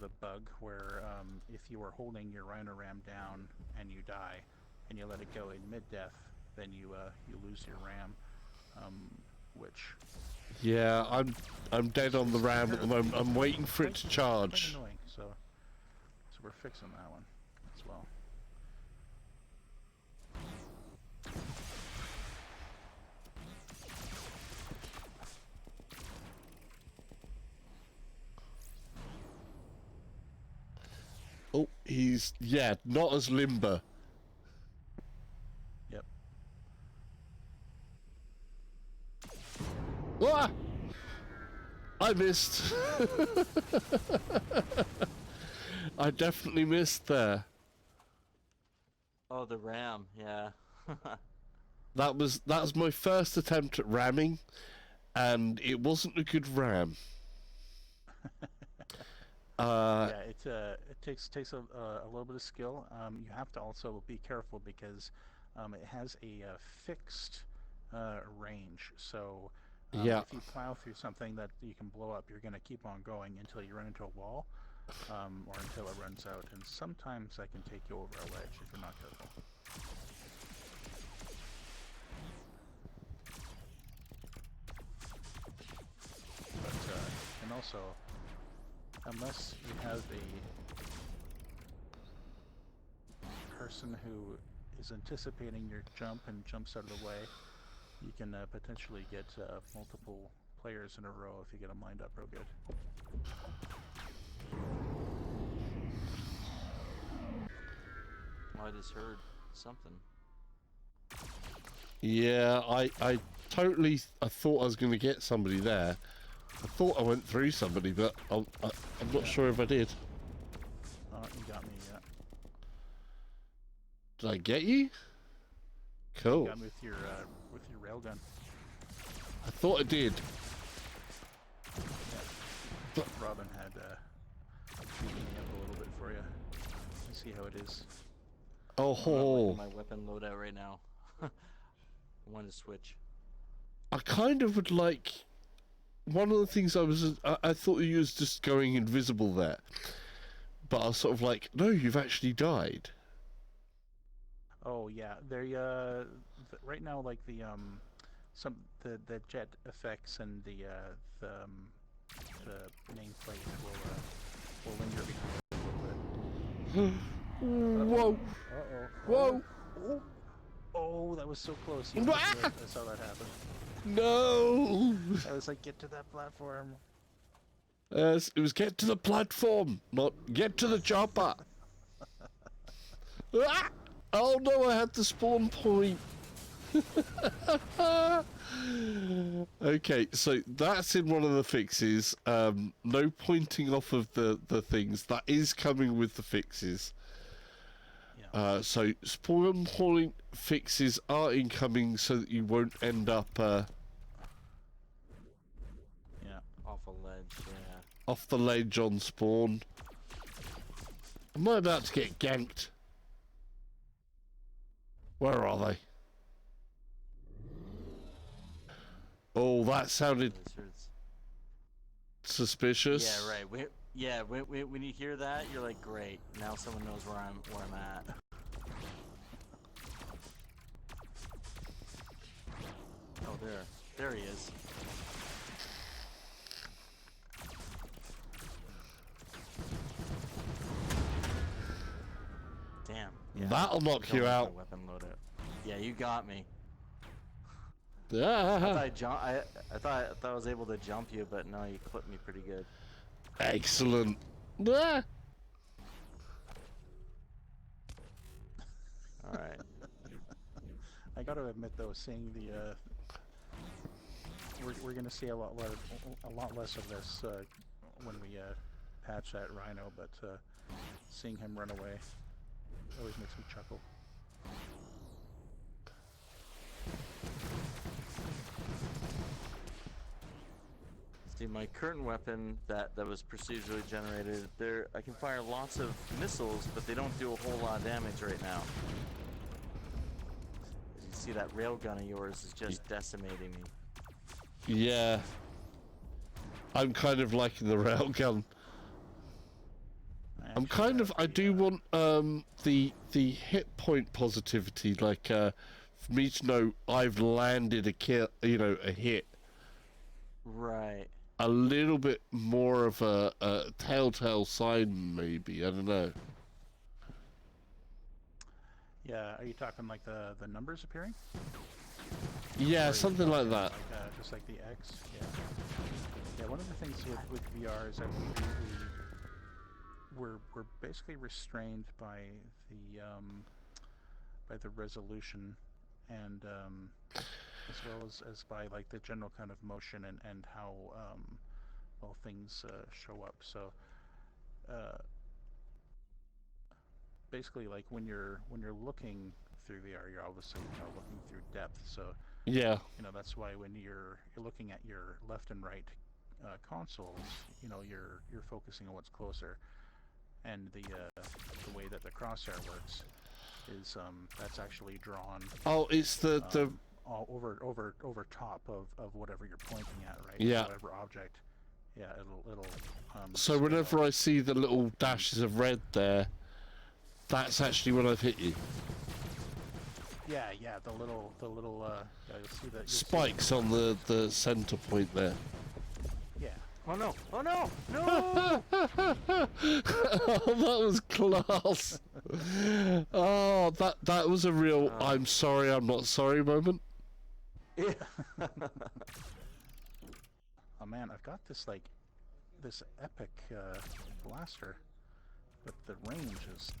a bug where if you are holding your Rhino Ram down and you die, and you let it go in mid-death, then you lose your Ram, which. Yeah, I'm dead on the Ram at the moment. I'm waiting for it to Quite charge. annoying, so we're fixing that one as well. Oh, he's, yeah, not as limber. Yep. Ah! I missed. I definitely missed there. Oh, the Ram, yeah. That was my first attempt at ramming, and it wasn't a good ram. Yeah, it takes a little bit of skill. You have to also be careful because it has a fixed range. So Yeah. if you plow through something that you can blow up, you're going to keep on going until you run into a wall, or until it runs out. And sometimes that can take you over a ledge if you're not careful. But and also, unless you have a person who is anticipating your jump and jumps out of the way, you can potentially get multiple players in a row if you get them lined up real good. I just heard something. Yeah, I totally, I thought I was going to get somebody there. I thought I went through somebody, but I'm not sure if I did. Oh, you got me, yeah. Did I get you? Cool. You got me with your railgun. I thought I did. Yeah. Robin had beaten me up a little bit for you. You see how it is. Oh, I'm not looking at my weapon loadout right now. I want to switch. I kind of would like. One of the things I thought you was just going invisible there, but I was sort of like, no, you've actually died. Oh yeah, right now like the jet effects and the nameplate will linger behind it a little bit. Whoa! Whoa! Oh, that was so close. You missed it. I saw that happen. No! I was like, get to that platform. Yes, it was get to the platform, not get to the chopper. Ah! Oh no, I had the spawn point. Okay, so that's in one of the fixes. No pointing off of the things. That is coming with the fixes. Yeah. So spawn point fixes are incoming so that you won't end up Yeah. Off a ledge, yeah. off the ledge on spawn. Am I about to get ganked? Where are they? Oh, that sounded Lizards. suspicious. Yeah, right. When you hear that, you're like, great. Now someone knows where I'm at. Oh, there he is. Damn. Yeah. That'll knock you Don't like out. my weapon loadout. Yeah, you got me. I Ah, thought I was able to jump you, but no, you clipped me pretty good. excellent. Ah. All right. I got to admit though, seeing the we're gonna see a lot less of this when we patch that Rhino, but seeing him run away always makes me chuckle. See, my current weapon that was procedurally generated, I can fire lots of missiles, but they don't do a whole lot of damage right now. As you see, that railgun of yours is just decimating me. Yeah. I'm kind of liking the railgun. I do want the hit point positivity, like for me to know I've landed a kill, a hit. Right. A little bit more of a telltale sign, maybe. I don't know. Yeah, are you talking like the numbers appearing? Yeah, Or are you something like talking that. just like the X? Yeah. Yeah, one of the things with VR is that we're basically restrained by the resolution and as well as by like the general kind of motion and how well things show up. So basically, like when you're looking through VR, you're obviously looking through depth. So Yeah. that's why when you're looking at your left and right consoles, you're focusing on what's closer, and the way that the crosshair works is that's actually drawn. Oh, it's the all over top of whatever you're pointing at, right? Yeah. Whatever object. Yeah, it'll. So whenever I see the little dashes of red there, that's actually when I've hit you. Yeah, the little yeah, you'll see that Spikes on the center point there. Yeah. Oh no! Oh no! No! Oh, that was class. Oh, that was a real I'm sorry, I'm not sorry moment. Yeah. Oh man, I've got this epic blaster, but the range is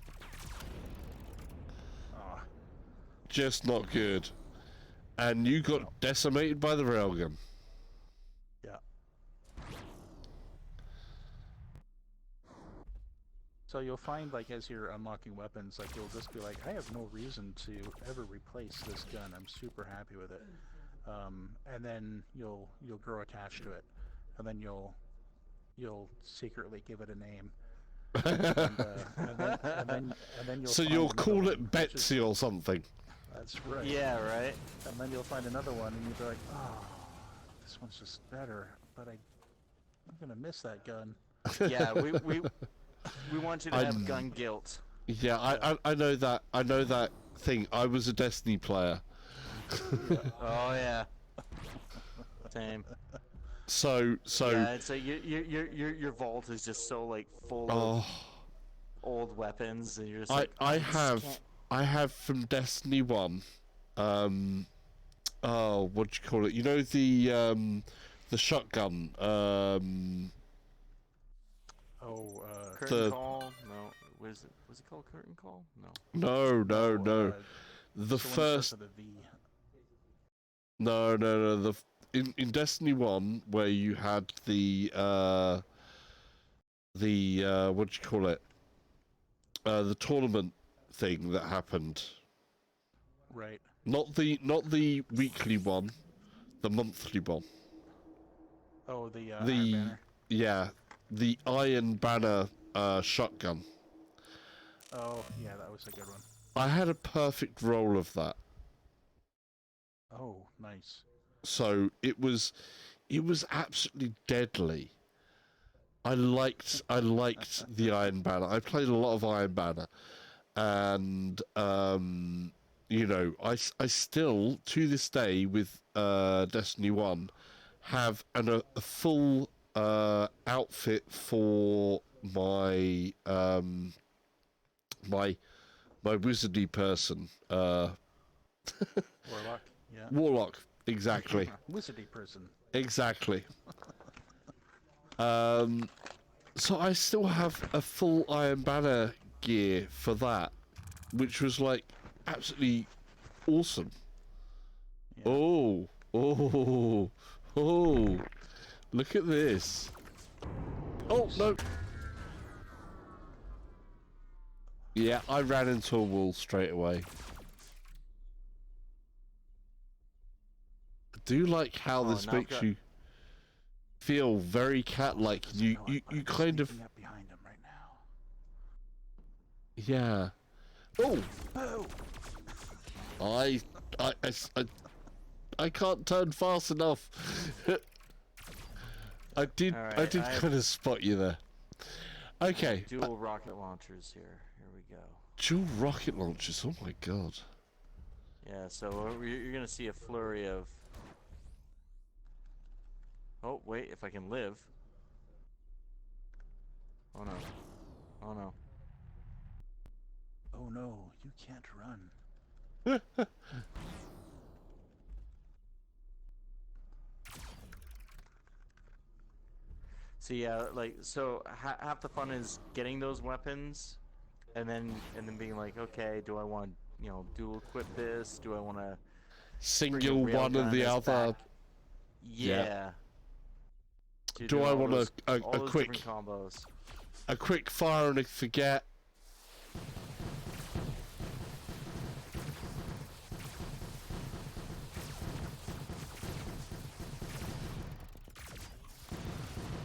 Just not good. And you got decimated by the railgun. yeah. So you'll find, like, as you're unlocking weapons, like, you'll just be like, I have no reason to ever replace this gun. I'm super happy with it. And then you'll grow attached to it, and then you'll secretly give it a name, and then you'll So find you'll another call one, it Betsy or something. That's right. Yeah, right. And then you'll find another one, and you'll be like, oh, this one's just better, but I'm gonna miss that gun. Yeah, we want you to have gun guilt. Yeah, I know that. I know that thing. I was a Destiny player. Oh yeah. Same. So Yeah, so your vault is just so like full of old weapons, and you're just like, I have from Destiny 1. Oh, what do you call it? You know the shotgun. Curtain call? No, was it called curtain call? No. No. The first. The V. No. In Destiny 1, where you had the what do you call it? The tournament thing that happened. Right. Not the weekly one, the monthly one. Oh, the Iron Banner. Yeah, the Iron Banner shotgun. Oh, yeah, that was a good one. I had a perfect roll of that. Oh, nice. So it was absolutely deadly. I liked the Iron Banner. I played a lot of Iron Banner, and you know, I still to this day with Destiny 1 have a full outfit for my my wizardy person. Warlock. Yeah. Warlock, exactly. Wizardy person. Exactly. So I still have a full Iron Banner gear for that, which was like absolutely awesome. Yeah. Oh, look at this. Oh, no. Yeah, I ran into a wall straight away. I do like how this makes you feel very cat-like. You kind of... Up behind him right now. Yeah. Oh! I can't turn fast enough. I did kind of spot you there. Okay. Dual rocket launchers here. Here we go. Dual rocket launchers. Oh my god. Yeah. So you're gonna see a flurry of. Oh wait, if I can live. Oh no. Oh no. Oh no, you can't run. So yeah, like half the fun is getting those weapons, and then being like, okay, do I want dual equip this? Do I want to single one or the other? Yeah. Do I want a quick combos? A quick fire and a forget?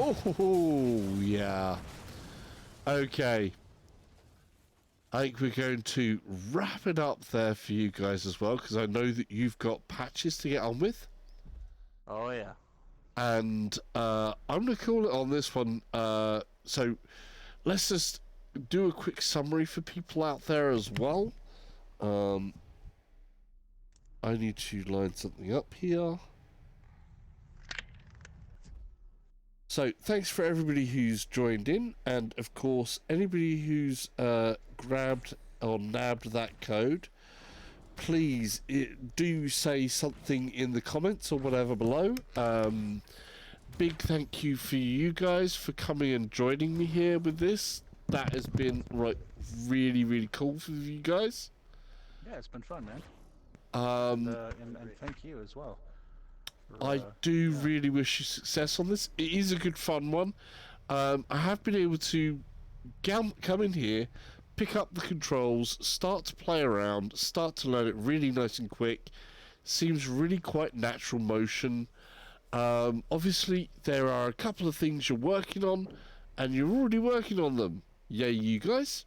Oh, yeah. Okay. I think we're going to wrap it up there for you guys as well, because I know that you've got patches to get on with. Oh, yeah. And I'm going to call it on this one. So let's just do a quick summary for people out there as well. I need to line something up here. So thanks for everybody who's joined in, and of course anybody who's grabbed or nabbed that code, please do say something in the comments or whatever below. Big thank you for you guys for coming and joining me here with this. That has been really cool for you guys. Yeah, it's been fun, man. And thank you as well. I do really wish you success on this. It is a good fun one. I have been able to come in here, pick up the controls, start to play around, start to learn it really nice and quick. Seems really quite natural motion. Obviously, there are a couple of things you're working on, and you're already working on them. Yay, you guys.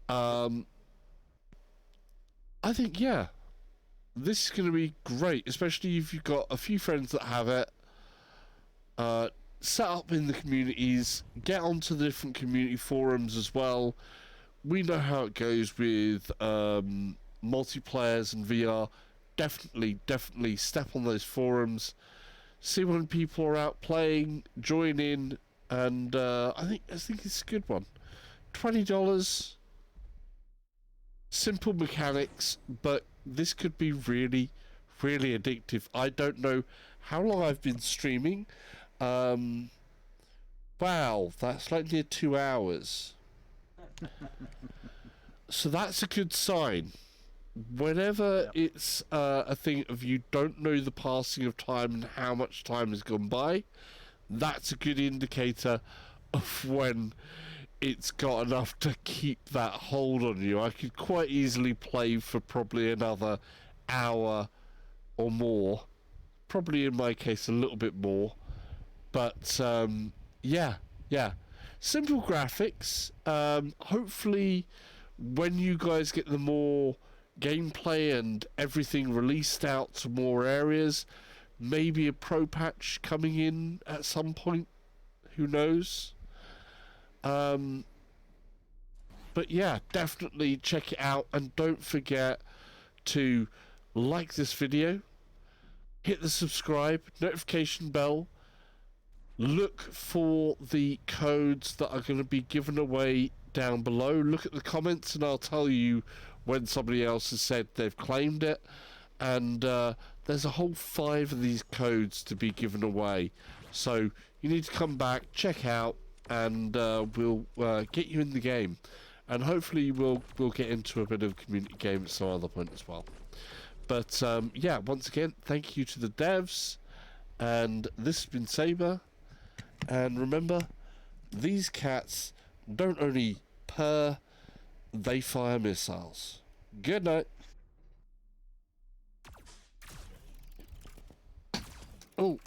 I think, yeah, this is going to be great, especially if you've got a few friends that have it. Set up in the communities, get onto the different community forums as well. We know how it goes with multiplayers and VR. Definitely step on those forums, see when people are out playing, join in, and I think it's a good one. $20, simple mechanics, but this could be really addictive. I don't know how long I've been streaming. Wow, that's like near 2 hours. So that's a good sign. Whenever it's a thing of you don't know the passing of time and how much time has gone by, that's a good indicator of when it's got enough to keep that hold on you. I could quite easily play for probably another hour or more. Probably in my case a little bit more. But yeah. Simple graphics. Hopefully when you guys get the more gameplay and everything released out to more areas, maybe a pro patch coming in at some point, who knows. But yeah, definitely check it out, and don't forget to like this video, hit the subscribe, notification bell, look for the codes that are going to be given away down below. Look at the comments and I'll tell you when somebody else has said they've claimed it. And there's a whole 5 of these codes to be given away. So you need to come back, check out, and we'll get you in the game. And hopefully we'll get into a bit of community game at some other point as well. But yeah, once again, thank you to the devs. And this has been Saber. And remember, these cats don't only purr, they fire missiles. Good night. Oh.